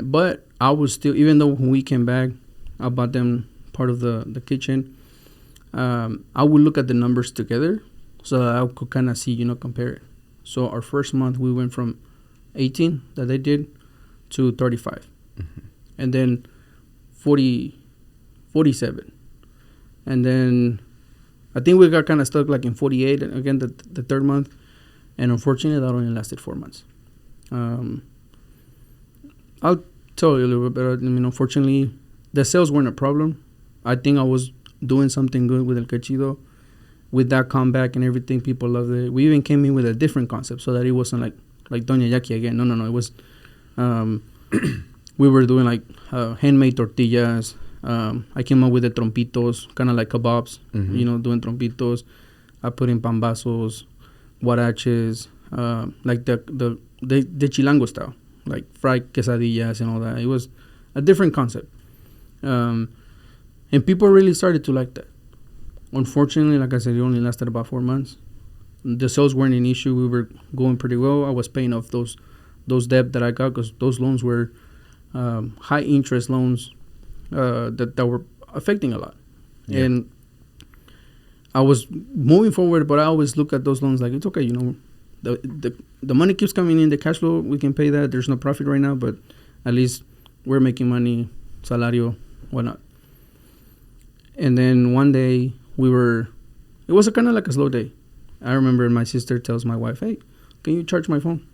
But I was still, even though when we came back, I bought them part of the kitchen. I would look at the numbers together so that I could kind of see, you know, compare it. So our first month we went from 18 that they did to 35. Mm-hmm. And then 47. And then I think we got kind of stuck like in 48 again the third month. And unfortunately, that only lasted 4 months. I'll tell you a little bit better. I mean, unfortunately, the sales weren't a problem. I think I was doing something good with El Cachido. With that comeback and everything, people loved it. We even came in with a different concept so that it wasn't like Doña Yaki again. No. It was, we were doing like handmade tortillas. I came up with the trompitos, kind of like kebabs, mm-hmm. you know, doing trompitos. I put in pambazos, huaraches, like the chilango style, like fried quesadillas and all that. It was a different concept. And people really started to like that. Unfortunately, like I said, it only lasted about 4 months. The sales weren't an issue. We were going pretty well. I was paying off those debt that I got because those loans were high interest loans that were affecting a lot. Yeah. And I was moving forward, but I always look at those loans like, it's okay, you know, the money keeps coming in, the cash flow, we can pay that. There's no profit right now, but at least we're making money, salario, whatnot. And then one day it was kind of like a slow day. I remember my sister tells my wife, hey, can you charge my phone?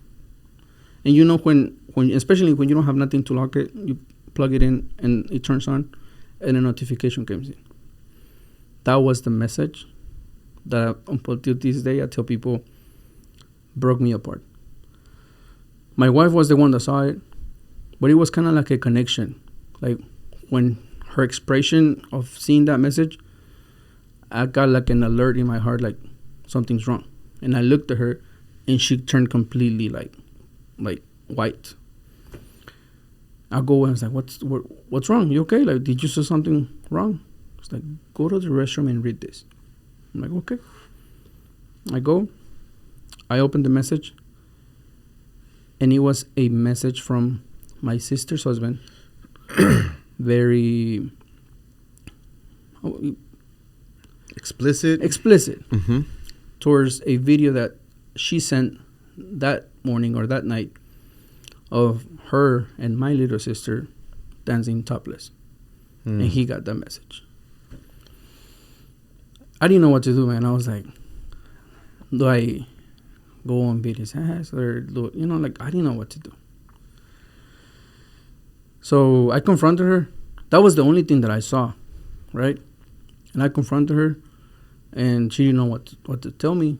And you know, when especially when you don't have nothing to lock it, you plug it in and it turns on and a notification comes in. That was the message that until this day I tell people broke me apart. My wife was the one that saw it, but it was kind of like a connection. Like when her expression of seeing that message, I got like an alert in my heart, like something's wrong. And I looked at her and she turned completely like white. I go and I was like, what's wrong? You okay? Like, did you say something wrong? It's like, go to the restroom and read this. I'm like, okay. I go. I open the message. And it was a message from my sister's husband. Very... Explicit. Mm-hmm. Towards a video that she sent that morning or that night of her and my little sister dancing topless. And he got that message. I didn't know what to do, man. I was like, do I go and beat his ass? Or, do, you know, like, I didn't know what to do. So I confronted her. That was the only thing that I saw, right? And I confronted her, and she didn't know what to tell me.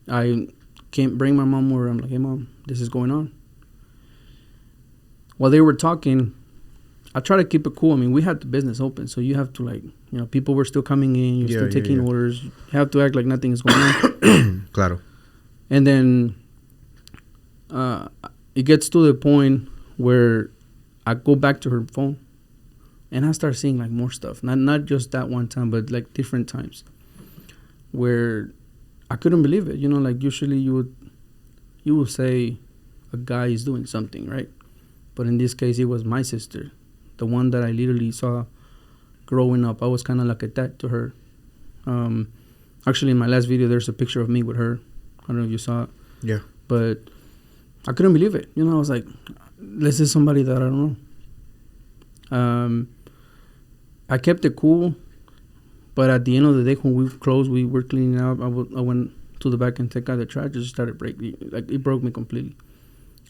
I can't bring my mom over. I'm like, hey, Mom, this is going on. While they were talking, I try to keep it cool. I mean, we had the business open, so you have to, like, you know, people were still coming in. You're still taking orders. You have to act like nothing is going on. Claro. And then it gets to the point where I go back to her phone, and I start seeing, like, more stuff. Not just that one time, but, like, different times where I couldn't believe it. You know, like, usually you would say a guy is doing something, right? But in this case, it was my sister, the one that I literally saw growing up. I was kind of like a dad to her. Actually, in my last video, there's a picture of me with her. I don't know if you saw it. Yeah. But I couldn't believe it. You know, I was like, this is somebody that I don't know. I kept it cool. But at the end of the day, when we closed, we were cleaning up. I went to the back and took out the trash. It just started breaking. Like, it broke me completely.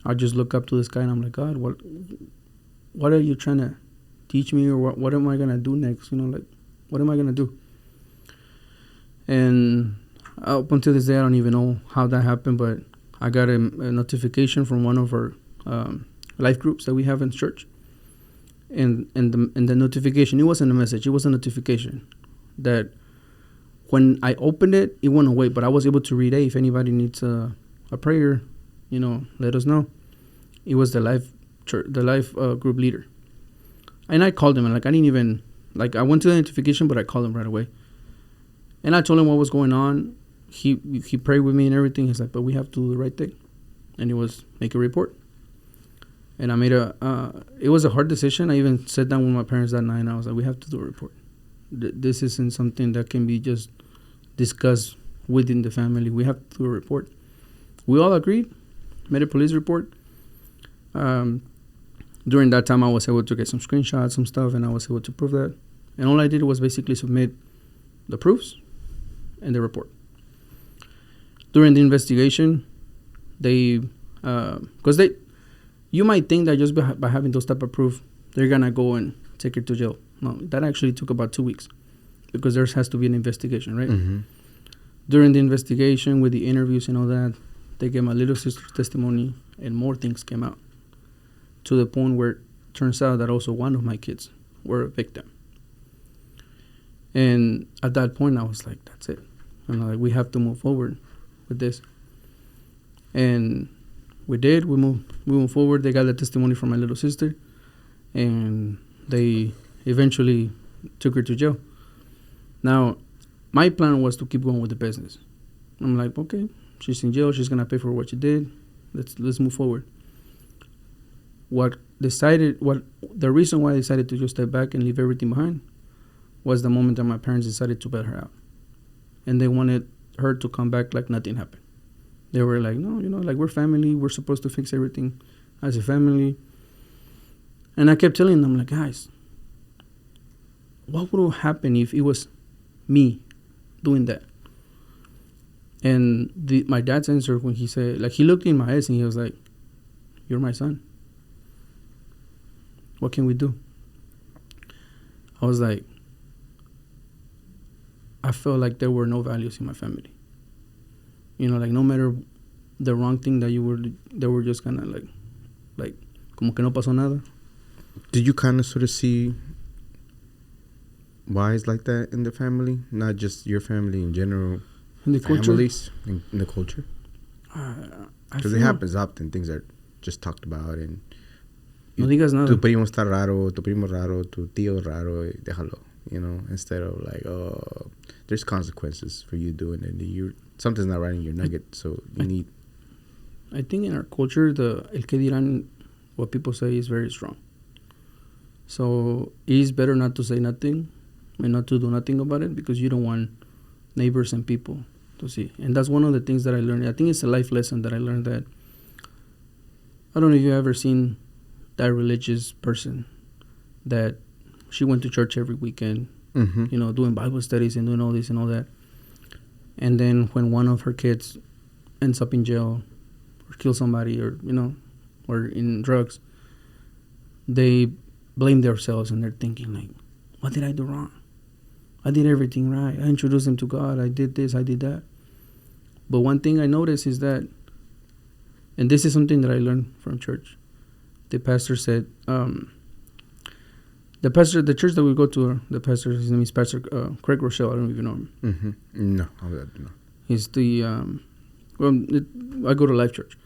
I just look up to the sky and I'm like, God, what are you trying to teach me, or what am I gonna do next? You know, like, what am I gonna do? And up until this day, I don't even know how that happened, but I got a notification from one of our life groups that we have in church. And the notification, it wasn't a message, it was a notification that when I opened it, it went away, but I was able to read, hey, if anybody needs a prayer, let us know. It was the life group leader. And I called him, and I didn't even, I went to the notification, but I called him right away. And I told him what was going on. He prayed with me and everything. He's like, but we have to do the right thing. And it was make a report. And I made it was a hard decision. I even sat down with my parents that night, and I was like, we have to do a report. This isn't something that can be just discussed within the family. We have to do a report. We all agreed, made a police report. During that time, I was able to get some screenshots, some stuff, and I was able to prove that. And all I did was basically submit the proofs and the report. During the investigation, you might think that just by having those type of proof, they're going to go and take her to jail. No, that actually took about 2 weeks because there has to be an investigation, right? Mm-hmm. During the investigation, with the interviews and all that, they gave my little sister's testimony, and more things came out to the point where it turns out that also one of my kids were a victim. And at that point, I was like, that's it. I'm like, we have to move forward with this. And we did. We moved forward. They got the testimony from my little sister, and they eventually took her to jail. Now, my plan was to keep going with the business. I'm like, okay, she's in jail. She's gonna pay for what she did. Let's move forward. The reason why I decided to just step back and leave everything behind was the moment that my parents decided to bail her out, and they wanted her to come back like nothing happened. They were like, no, we're family. We're supposed to fix everything as a family. And I kept telling them, like, guys, what would have happened if it was me doing that? And my dad's answer when he said, he looked in my eyes and he was like, you're my son. What can we do? I was like, I felt like there were no values in my family. No matter the wrong thing that they were just kind of like, como que no pasó nada. Did you kind of sort of see why it's like that in the family? Not just your family in general. In the culture? Families in the culture? Because it happens often. Things are just talked about and... No digas nada. Tu primo está raro, tu primo raro, tu tío raro, déjalo. Instead of there's consequences for you doing it. Something's not right in your nugget, so you need... I think in our culture, el que dirán, what people say is very strong. So it is better not to say nothing and not to do nothing about it because you don't want neighbors and people to see. And that's one of the things that I learned. I think it's a life lesson that I learned that... I don't know if you've ever seen that religious person that she went to church every weekend, mm-hmm. Doing Bible studies and doing all this and all that. And then when one of her kids ends up in jail or kills somebody or in drugs, they blame themselves and they're thinking like, what did I do wrong? I did everything right. I introduced them to God. I did this, I did that. But one thing I noticed is that, and this is something that I learned from church, the pastor said, the church that we go to, the pastor, his name is Pastor Craig Rochelle. I don't even know him. Mm-hmm. No. He's I go to Life Church.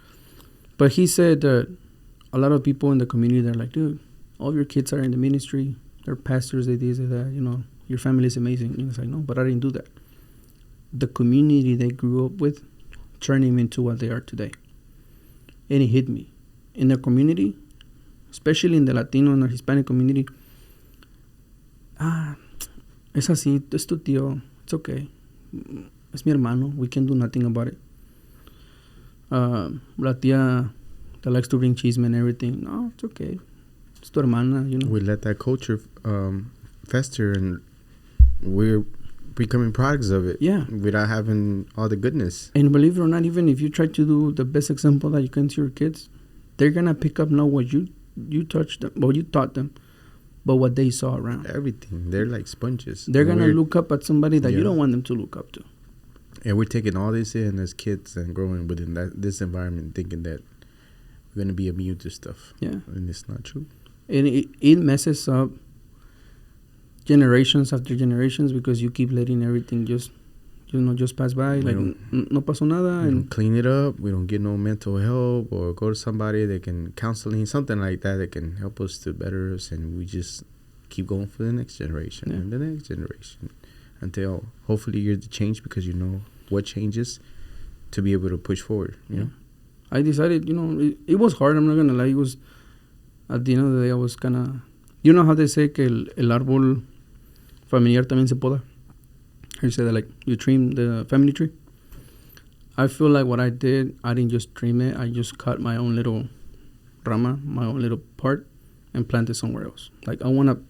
But he said that a lot of people in the community, they're like, dude, all your kids are in the ministry. They're pastors, they this, they that, your family is amazing. And it's like, no, but I didn't do that. The community they grew up with turned him into what they are today. And it hit me. In the community, especially in the Latino and the Hispanic community, es así, es tu tío, it's okay. Es mi hermano, we can do nothing about it. La tía that likes to bring chisme and everything, no, it's okay. It's tu hermana, We let that culture fester and we're becoming products of it. Yeah. Without having all the goodness. And believe it or not, even if you try to do the best example that you can to your kids, they're going to pick up now what you touched them, what you taught them. but what they saw around. Everything. They're like sponges. They're going to look up at somebody that you don't want them to look up to. And we're taking all this in as kids and growing within this environment, thinking that we're going to be immune to stuff. Yeah. And it's not true. And it messes up generations after generations because you keep letting everything just pass by. Like, no pasó nada. We don't clean it up. We don't get no mental help or go to somebody that can counseling, something like that can help us to better us. And we just keep going for the next generation and the next generation until hopefully you're the change because you know what changes to be able to push forward. You know? I decided, it was hard. I'm not going to lie. It was, at the end of the day, I was kind of... You know how they say que el árbol familiar también se poda? You say that, like, you trim the family tree. I feel like what I did, I didn't just trim it. I just cut my own little rama, my own little part, and plant it somewhere else. Like, I want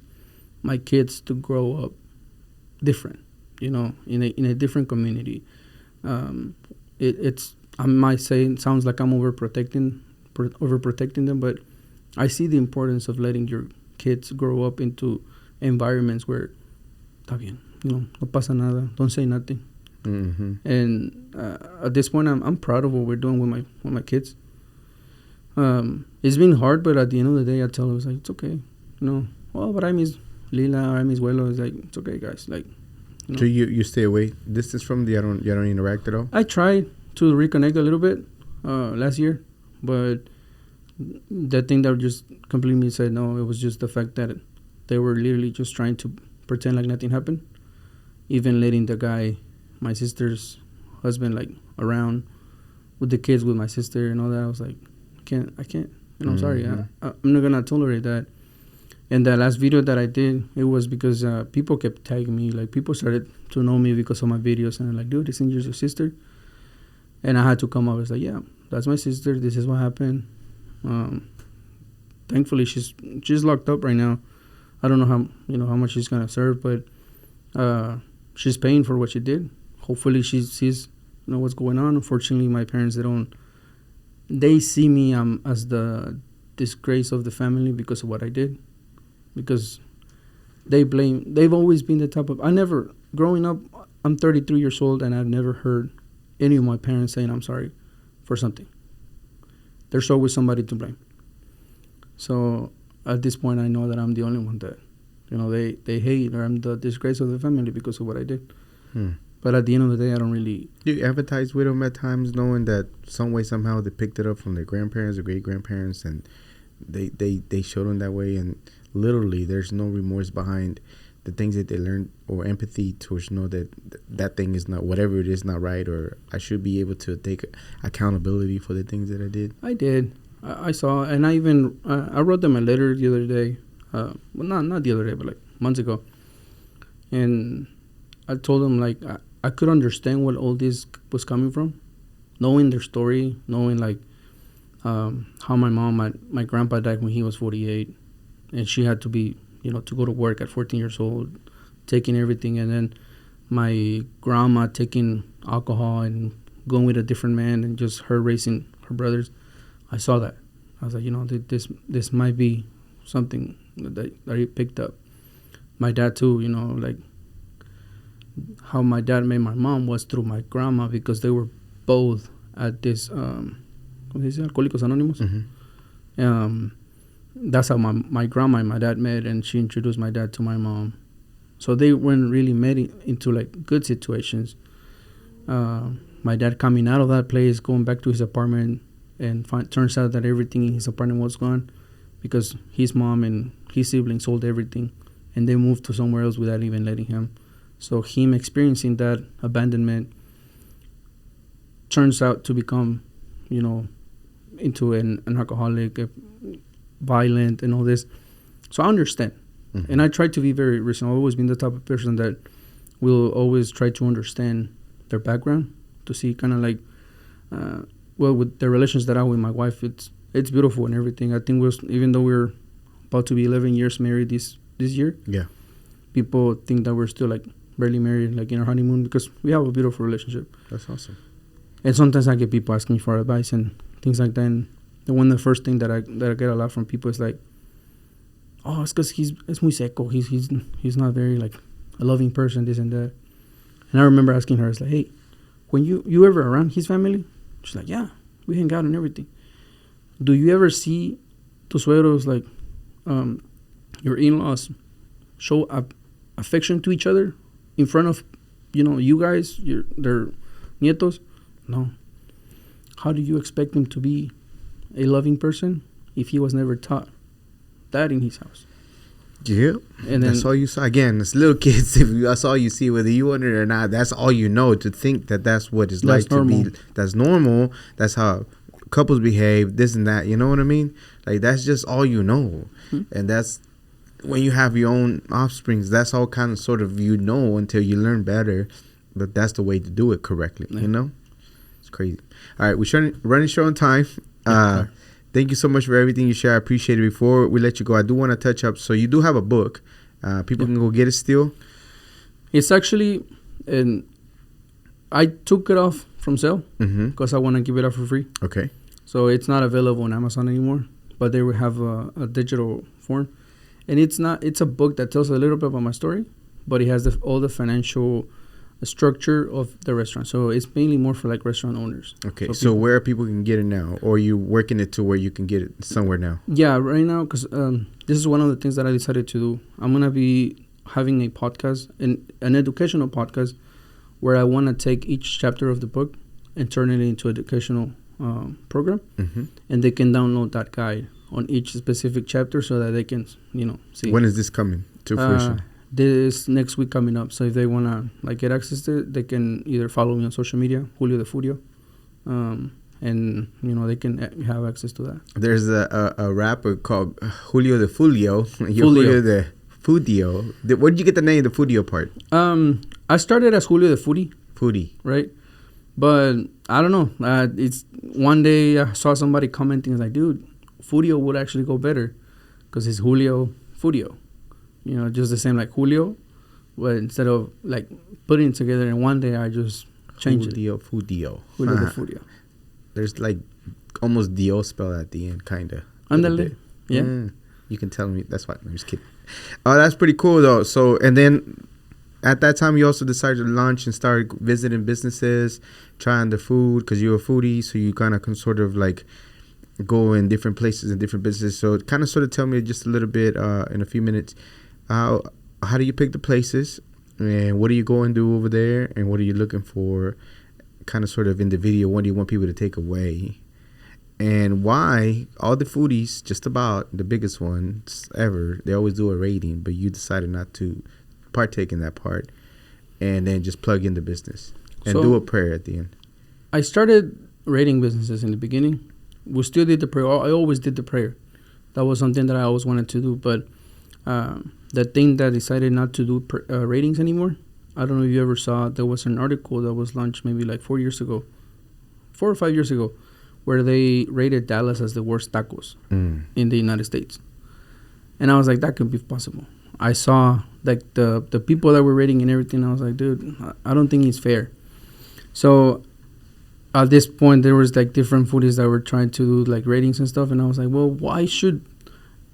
my kids to grow up different, in a different community. I might say it sounds like I'm overprotecting them, but I see the importance of letting your kids grow up into environments where, está bien, no pasa nada, don't say nothing. Mm-hmm. And at this point, I'm proud of what we're doing with my kids. It's been hard, but at the end of the day, I tell them, it's like, it's okay, well, but I miss Lila, I miss Güero. It's like, it's okay, guys. Like, So you stay away distance from the you don't interact at all? I tried to reconnect a little bit last year, but the thing that just completely said no, it was just the fact that they were literally just trying to pretend like nothing happened, even letting the guy, my sister's husband, like around with the kids with my sister and all that. I was like, I can't. I'm sorry. I'm not gonna tolerate that. And the last video that I did, it was because people kept tagging me. Like, people started to know me because of my videos. And they're like, dude, isn't yours your sister? And I had to come up. I was like, yeah, that's my sister. This is what happened. Thankfully, she's locked up right now. I don't know how much she's going to serve. But she's paying for what she did. Hopefully, she sees what's going on. Unfortunately, my parents, they see me as the disgrace of the family because of what I did. Because they've always been the type of... growing up, I'm 33 years old, and I've never heard any of my parents saying I'm sorry for something. There's always somebody to blame. So at this point, I know that I'm the only one that, they hate, or I'm the disgrace of the family because of what I did. But at the end of the day, I don't really... You empathize with them at times, knowing that some way, somehow, they picked it up from their grandparents or great-grandparents, and they showed them that way, and literally there's no remorse behind the things that they learned, or empathy towards know that thing is not, whatever it is, not right, or I should be able to take accountability for the things that I did. I did. I saw, and I even I wrote them a letter the other day. Well, not the other day, but like months ago. And I told them, like, I could understand what all this was coming from, knowing their story, knowing like how my grandpa died when he was 48, and she had to be, to go to work at 14 years old, taking everything, and then my grandma taking alcohol and going with a different man, and just her raising her brothers. I saw that. I was like, this might be something that he picked up. My dad too, like how my dad met my mom was through my grandma, because they were both at this Alcohólicos Anónimos. Mm-hmm. That's how my grandma and my dad met, and she introduced my dad to my mom. So they weren't really met into like good situations. My dad coming out of that place, going back to his apartment, and turns out that everything in his apartment was gone because his mom and his siblings sold everything, and they moved to somewhere else without even letting him. So him experiencing that abandonment turns out to become, into an alcoholic, violent, and all this. So I understand. Mm-hmm. And I try to be very reasonable. I've always been the type of person that will always try to understand their background, to see kind of like, with the relations that I have with my wife, it's beautiful and everything. I think even though we're about to be 11 years married this year, yeah, people think that we're still like barely married, like in our honeymoon, because we have a beautiful relationship. That's awesome. And sometimes I get people asking me for advice and things like that. And the first thing that I get a lot from people is like, oh, it's because it's muy seco. He's not very like a loving person, this and that. And I remember asking her, I was like, hey, when you ever around his family? She's like, yeah, we hang out and everything. Do you ever see tus suegros, like your in-laws, show affection to each other in front of, you guys, their nietos? No. How do you expect him to be a loving person if he was never taught that in his house? Yeah, and that's all you saw. Again, it's little kids. That's all you see, whether you want it or not. That's all you know. To think that that's what it's like normal. To be. That's normal. That's how couples behave. This and that. You know what I mean? Like that's just all you know. And that's when you have your own offsprings. That's all kind of sort of until you learn better. But that's the way to do it correctly. Yeah. It's crazy. All right, we're running short on time. Thank you so much for everything you share. I appreciate it. Before we let you go, I do want to touch up. So you do have a book. People can go get it still. It's actually, I took it off from sale because I want to give it out for free. Okay. So it's not available on Amazon anymore, but they will have a digital form. And it's a book that tells a little bit about my story, but it has all the financial structure of the restaurant. So it's mainly more for like restaurant owners. Okay. So where people can get it now, or you working it to where you can get it somewhere now? Yeah, right now, because this is one of the things that I decided to do. I'm going to be having a podcast, an educational podcast, where I want to take each chapter of the book and turn it into an educational program. And they can download that guide on each specific chapter so that they can, see. When is this coming to fruition? This next week coming up. So if they want to get access to it, they can either follow me on social media, Julio The Foodio, and they can have access to that. There's a rapper called Julio The Foodio. Julio The Foodio. Where did you get the name, the Foodio part? I started as Julio The Foodie. Right? But I don't know. It's one day I saw somebody commenting, like, dude, Foodio would actually go better because it's Julio Foodio. Just the same like Julio, but instead of like putting it together in one day, I just changed Julio it. Foodio. Julio The Foodio. There's like almost Dio spelled at the end, kind of. Andale. Yeah. You can tell me. That's why. I'm just kidding. Oh, that's pretty cool though. So, and then at that time, you also decided to launch and start visiting businesses, trying the food because you're a foodie. So you kind of can sort of like go in different places and different businesses. So kind of sort of tell me just a little bit in a few minutes. How do you pick the places, and what do you go and do over there, and what are you looking for, kind of sort of in the video? What do you want people to take away, and why all the foodies, just about the biggest ones ever, they always do a rating, but you decided not to partake in that part, and then just plug in the business and do a prayer at the end. I started rating businesses in the beginning. We still did the prayer. I always did the prayer. That was something that I always wanted to do, but the thing that decided not to do ratings anymore, I don't know if you ever saw, there was an article that was launched maybe like 4 or 5 years ago, where they rated Dallas as the worst tacos in the United States. And I was like, that could be possible. I saw like the people that were rating and everything. I was like, dude, I don't think it's fair. So at this point, there was like different foodies that were trying to do like ratings and stuff. And I was like, well, why should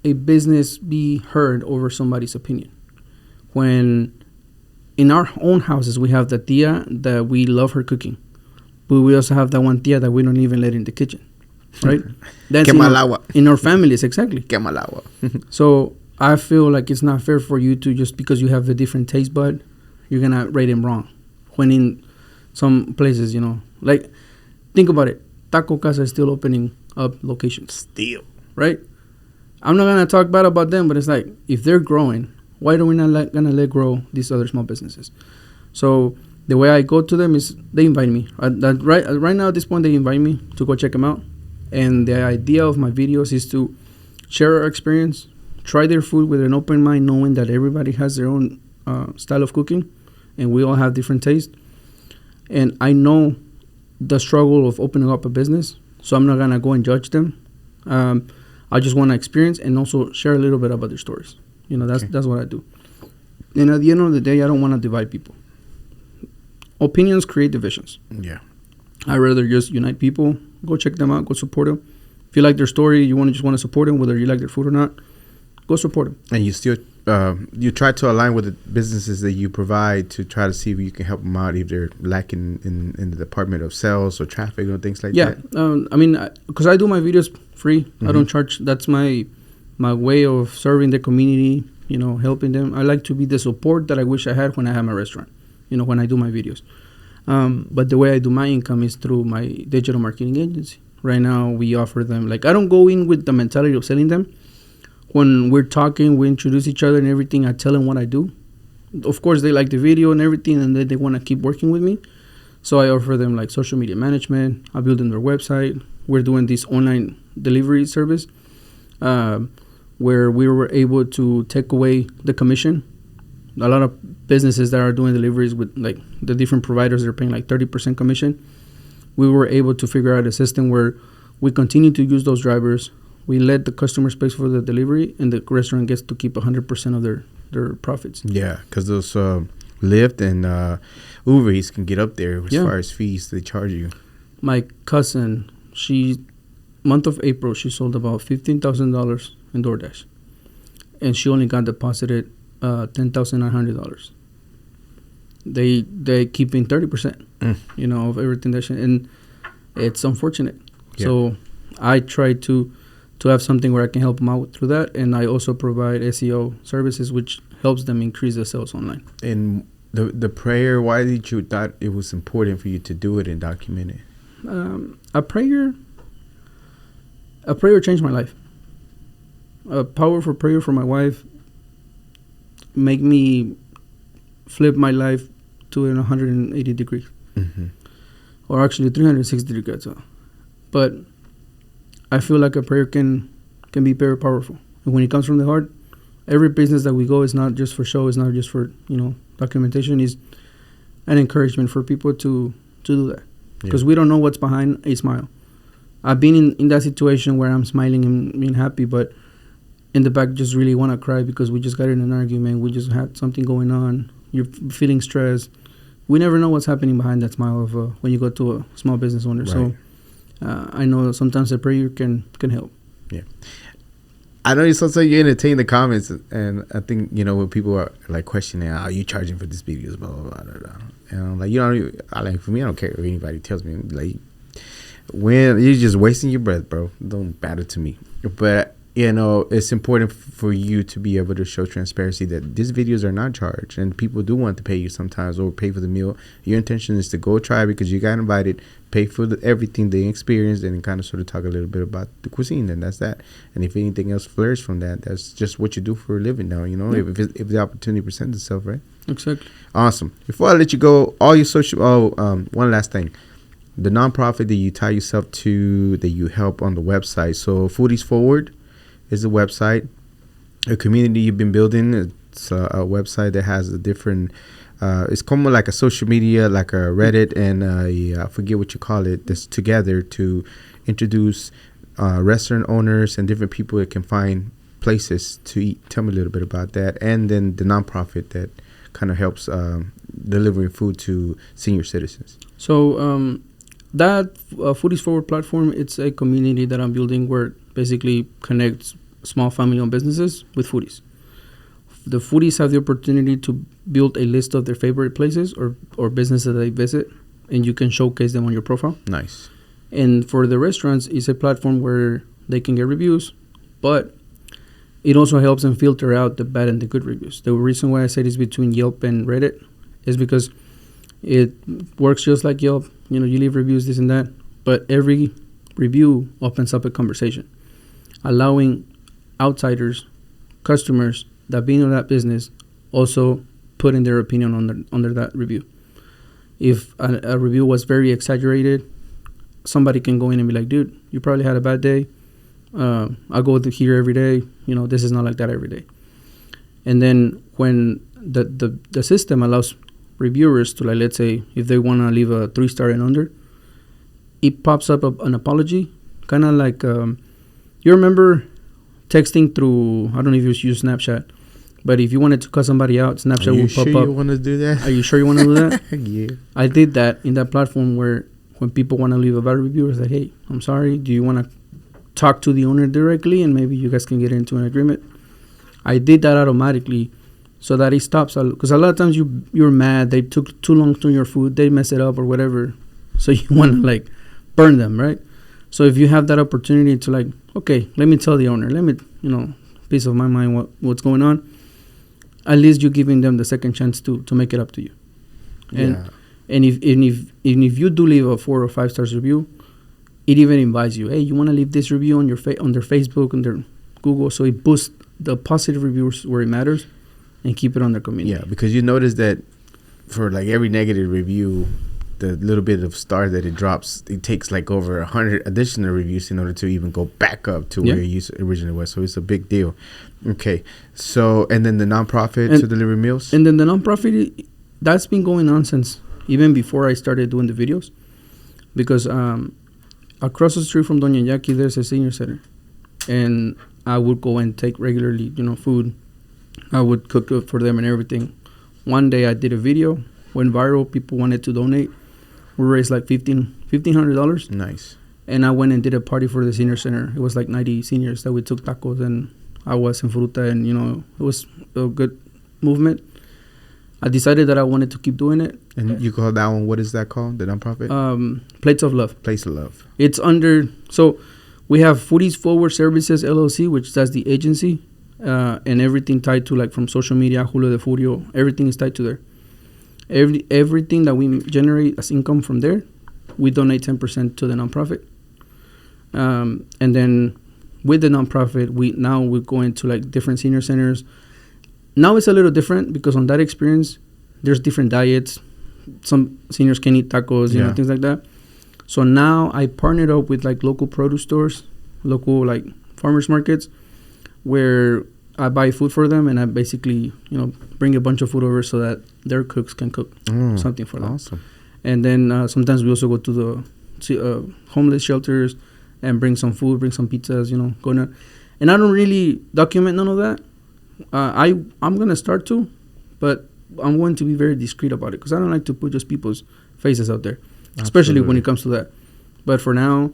a business be heard over somebody's opinion? When in our own houses, we have the tia that we love her cooking, but we also have that one tia that we don't even let in the kitchen, right? That's in our families, exactly. Quema el agua. So I feel like it's not fair for you to, just because you have a different taste bud, you're going to rate them wrong. When in some places, like, think about it. Taco Casa is still opening up locations. Still. Right? I'm not going to talk bad about them, but it's like, if they're growing, why are we not going to let grow these other small businesses? So the way I go to them is they invite me. Right now at this point, they invite me to go check them out. And the idea of my videos is to share our experience, try their food with an open mind, knowing that everybody has their own style of cooking, and we all have different tastes. And I know the struggle of opening up a business, so I'm not going to go and judge them. I just want to experience and also share a little bit about their stories. That's what I do. And at the end of the day, I don't want to divide people. Opinions create divisions. Yeah. I'd rather just unite people. Go check them out. Go support them. If you like their story, you just want to support them, whether you like their food or not, go support them. And you still you try to align with the businesses that you provide to try to see if you can help them out if they're lacking in the department of sales or traffic or things like that. I mean, because I do my videos free. I don't charge. That's my way of serving the community, you know, helping them. I like to be the support that I wish I had when I had my restaurant, you know, when I do my videos. But the way I do my income is through my digital marketing agency. Right now, we offer them, like, I don't go in with the mentality of selling them. When we're talking, we introduce each other and everything, I tell them what I do. Of course, they like the video and everything, and then they want to keep working with me. So I offer them, like, social media management. I build them their website. We're doing this online delivery service where we were able to take away the commission. A lot of businesses that are doing deliveries with, like, the different providers, they're paying, like, 30% commission. We were able to figure out a system where we continue to use those drivers. We let the customers pay for the delivery, and the restaurant gets to keep 100% of their profits. Yeah, because those Lyft and Uber Eats can get up there as far as fees they charge you. My cousin, month of April, she sold about $15,000 in DoorDash, and she only got deposited $10,900. They keeping 30%, you know, of everything that and it's unfortunate. Yeah. So I try to have something where I can help them out through that, and I also provide SEO services, which helps them increase their sales online. And the prayer, why did you thought it was important for you to do it and document it? A prayer changed my life. A powerful prayer for my wife make me flip my life to 180 degrees, or actually 360 degrees. But I feel like a prayer can be very powerful. And when it comes from the heart, every business that we go is not just for show, it's not just for, you know, documentation, is an encouragement for people to do that. Because we don't know what's behind a smile. I've been in that situation where I'm smiling and being happy, but in the back just really want to cry because we just got in an argument, we just had something going on, you're feeling stressed. We never know what's happening behind that smile of when you go to a small business owner. Right. So I know sometimes a prayer can help. Yeah. I know sometimes you entertain the comments, and I think, you know, when people are like questioning, are you charging for these videos, blah, blah, blah, blah, blah. And I'm like, you know, for me, I don't care if anybody tells me. Like, when you're just wasting your breath, bro, don't matter to me. But, you know, it's important for you to be able to show transparency that these videos are not charged, and people do want to pay you sometimes or pay for the meal. Your intention is to go try because you got invited, pay for everything they experienced, and kind of sort of talk a little bit about the cuisine, and that's that. And if anything else flourishes from that, that's just what you do for a living now, you know, if the opportunity presents itself, right? Exactly. Awesome. Before I let you go, all your social, one last thing. The nonprofit that you tie yourself to, that you help on the website. So Foodies Forward is the website. A community you've been building. It's a website that has a different, it's kind of like a social media, like a Reddit and I forget what you call it, that's together to introduce restaurant owners and different people that can find places to eat. Tell me a little bit about that. And then the nonprofit that kind of helps delivering food to senior citizens. So that Foodies Forward platform, it's a community that I'm building where it basically connects small family-owned businesses with foodies. The foodies have the opportunity to build a list of their favorite places or businesses that they visit, and you can showcase them on your profile. Nice. And for the restaurants, it's a platform where they can get reviews, but it also helps them filter out the bad and the good reviews. The reason why I said it's between Yelp and Reddit is because it works just like Yelp. You know, you leave reviews, this and that, but every review opens up a conversation, allowing outsiders, customers that being in that business also put in their opinion under that review. If a review was very exaggerated, somebody can go in and be like, dude, you probably had a bad day. I go here every day. You know, this is not like that every day. And then when the system allows reviewers to, like, let's say, if they want to leave a 3-star and under, it pops up an apology, kind of like, you remember texting through, I don't know if you use Snapchat, but if you wanted to cut somebody out, Snapchat will pop up. Are you sure you want to do that? Are you sure you want to do that? Yeah. I did that in that platform where when people want to leave a bad review, it's like, hey, I'm sorry, do you want to talk to the owner directly and maybe you guys can get into an agreement? I did that automatically so that it stops. Because a lot of times you're mad. They took too long to your food. They mess it up or whatever. So you want to, like, burn them, right? So if you have that opportunity to, like, okay, let me tell the owner. Let me, peace of my mind what's going on. At least you're giving them the second chance to make it up to you. And if you do leave a 4 or 5 stars review, it even invites you. Hey, you want to leave this review on on their Facebook, on their Google, so it boosts the positive reviews where it matters, and keep it on their community. Yeah, because you notice that for like every negative review, the little bit of stars that it drops, it takes like over 100 additional reviews in order to even go back up to where you originally was. So it's a big deal. Okay, so and then the nonprofit to deliver meals, and then the nonprofit, that's been going on since even before I started doing the videos, because across the street from Doña Yaki, there's a senior center, and I would go and take regularly, food. I would cook it for them and everything. One day I did a video, went viral. People wanted to donate. We raised like $1,500. Nice. And I went and did a party for the senior center. It was like 90 seniors that we took tacos, and I was in fruta, and it was a good movement. I decided that I wanted to keep doing it. And you call that one, what is that called, the nonprofit? Plates of Love. Plates of Love. It's under, so we have Foodies Forward Services, LLC, which that's the agency, and everything tied to, like, from social media, Julio The Foodio, everything is tied to there. Everything that we generate as income from there, we donate 10% to the nonprofit. And then with the nonprofit, we're going to, like, different senior centers. Now it's a little different because on that experience, there's different diets. Some seniors can eat tacos, things like that. So now I partnered up with, like, local produce stores, local, like, farmers markets, where I buy food for them, and I basically, bring a bunch of food over so that their cooks can cook something for them. Awesome. And then sometimes we also go to the homeless shelters and bring some food, bring some pizzas, and I don't really document none of that. I'm going to start to, but I'm going to be very discreet about it because I don't like to put just people's faces out there, especially when it comes to that. But for now,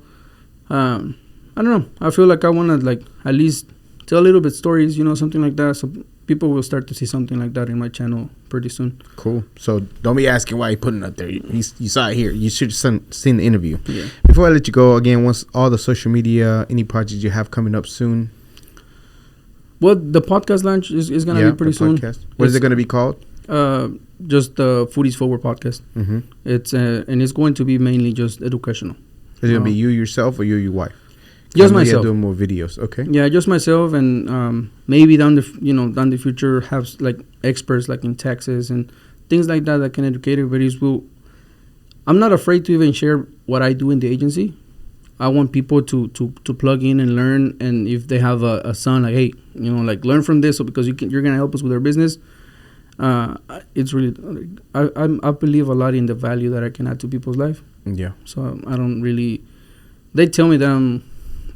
I don't know. I feel like I want to, like, at least tell a little bit stories, something like that. So people will start to see something like that in my channel pretty soon. Cool. So don't be asking why you're putting it up there. You saw it here. You should have seen the interview. Yeah. Before I let you go, again, once all the social media, any projects you have coming up soon? Well, the podcast launch is going to be pretty soon. What is it going to be called? Just the Foodies Forward podcast. Mm-hmm. And it's going to be mainly just educational. Is it going to be you yourself or you your wife? Just myself. Doing more videos, okay? Yeah, just myself, and maybe down the future have, like, experts, like, in Texas and things like that can educate everybody. I'm not afraid to even share what I do in the agency. I want people to plug in and learn, and if they have a son, like, hey, like, learn from this, so because you're gonna help us with our business. It's really, I believe a lot in the value that I can add to people's life. Yeah. So I don't really. They tell me that I'm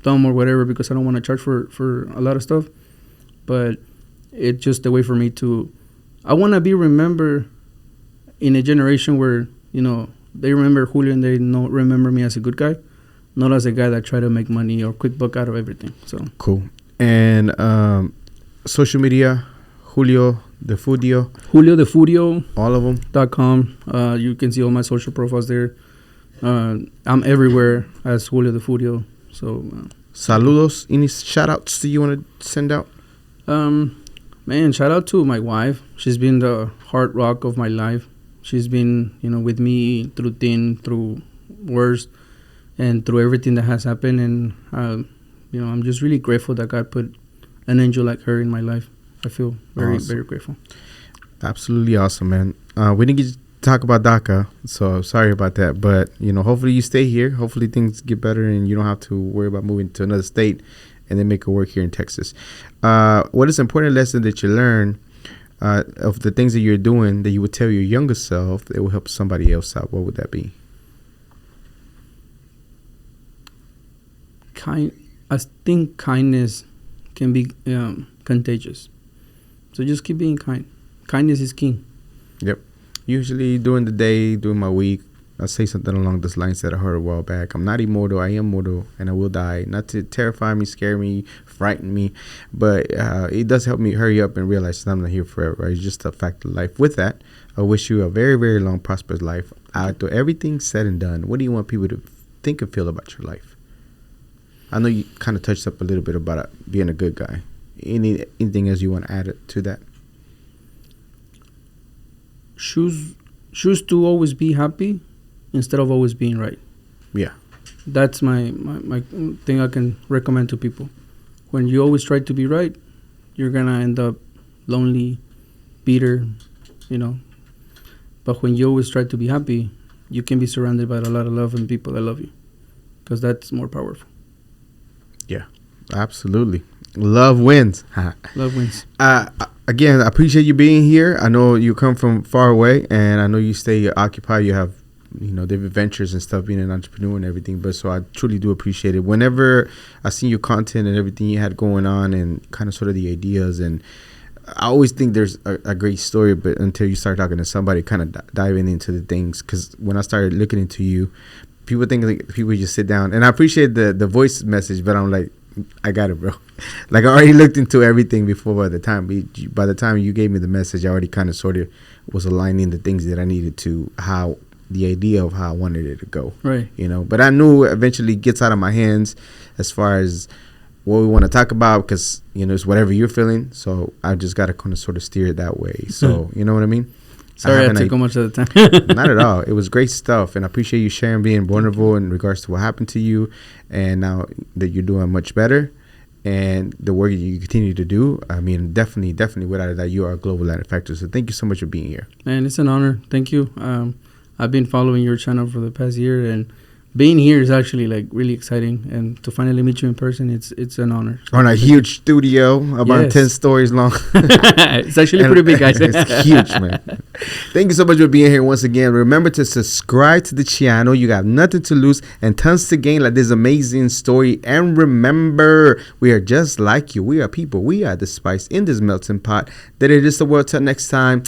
dumb or whatever because I don't want to charge for a lot of stuff, but it's just a way for me to. I want to be remembered in a generation where they remember Julio and they remember me as a good guy. Not as a guy that try to make money or quick buck out of everything. So cool. And social media, Julio The Foodio. Julio The Foodio. All of them. .com. You can see all my social profiles there. I'm everywhere as Julio The Foodio. So. Saludos. Any shout outs that you want to send out? Man, shout out to my wife. She's been the hard rock of my life. She's been, with me through thin, through worst, and through everything that has happened. And, I'm just really grateful that God put an angel like her in my life. I feel very, very grateful. Absolutely awesome, man. We didn't get to talk about DACA, so sorry about that. But, hopefully you stay here. Hopefully things get better and you don't have to worry about moving to another state and then make it work here in Texas. What is an important lesson that you learn of the things that you're doing that you would tell your younger self that will help somebody else out? What would that be? I think kindness can be contagious. So just keep being kind. Kindness is king. Yep. Usually during the day, during my week, I'll say something along those lines that I heard a while back. I'm not immortal. I am mortal, and I will die. Not to terrify me, scare me, frighten me, but it does help me hurry up and realize that I'm not here forever. Right? It's just a fact of life. With that, I wish you a very, very long, prosperous life. After everything's said and done, what do you want people to think and feel about your life? I know you kind of touched up a little bit about being a good guy. Anything else you want to add to that? Choose to always be happy instead of always being right. Yeah. That's my thing I can recommend to people. When you always try to be right, you're going to end up lonely, bitter, But when you always try to be happy, you can be surrounded by a lot of love and people that love you, because that's more powerful. Yeah, absolutely. Love wins. Love wins. Again, I appreciate you being here. I know you come from far away, and I know you stay occupied. You have, different ventures and stuff, being an entrepreneur and everything. But so I truly do appreciate it. Whenever I see your content and everything you had going on, and kind of sort of the ideas, and I always think there's a great story, but until you start talking to somebody, kind of diving into the things. Because when I started looking into you, people think like people just sit down, and I appreciate the voice message, but I'm like, I got it, bro. Like, I already looked into everything before. By the time you gave me the message, I already kind of sort of was aligning the things that I needed to, how the idea of how I wanted it to go. Right. But I knew eventually it gets out of my hands as far as what we want to talk about, because, it's whatever you're feeling. So I just got to kind of sort of steer it that way. So, you know what I mean? Sorry I took so much of the time. Not at all. It was great stuff. And I appreciate you sharing, being vulnerable in regards to what happened to you. And now that you're doing much better and the work you continue to do, I mean, definitely without a doubt, you are a global manufacturer. So thank you so much for being here. Man, it's an honor. Thank you. I've been following your channel for the past year, and being here is actually like really exciting, and to finally meet you in person, it's an honor. On a huge studio, about 10 stories long. It's actually pretty big, guys. It's huge, man. Thank you so much for being here once again. Remember to subscribe to the channel. You got nothing to lose and tons to gain, like this amazing story. And remember, we are just like you. We are people. We are the spice in this melting pot that it is the world. Till next time.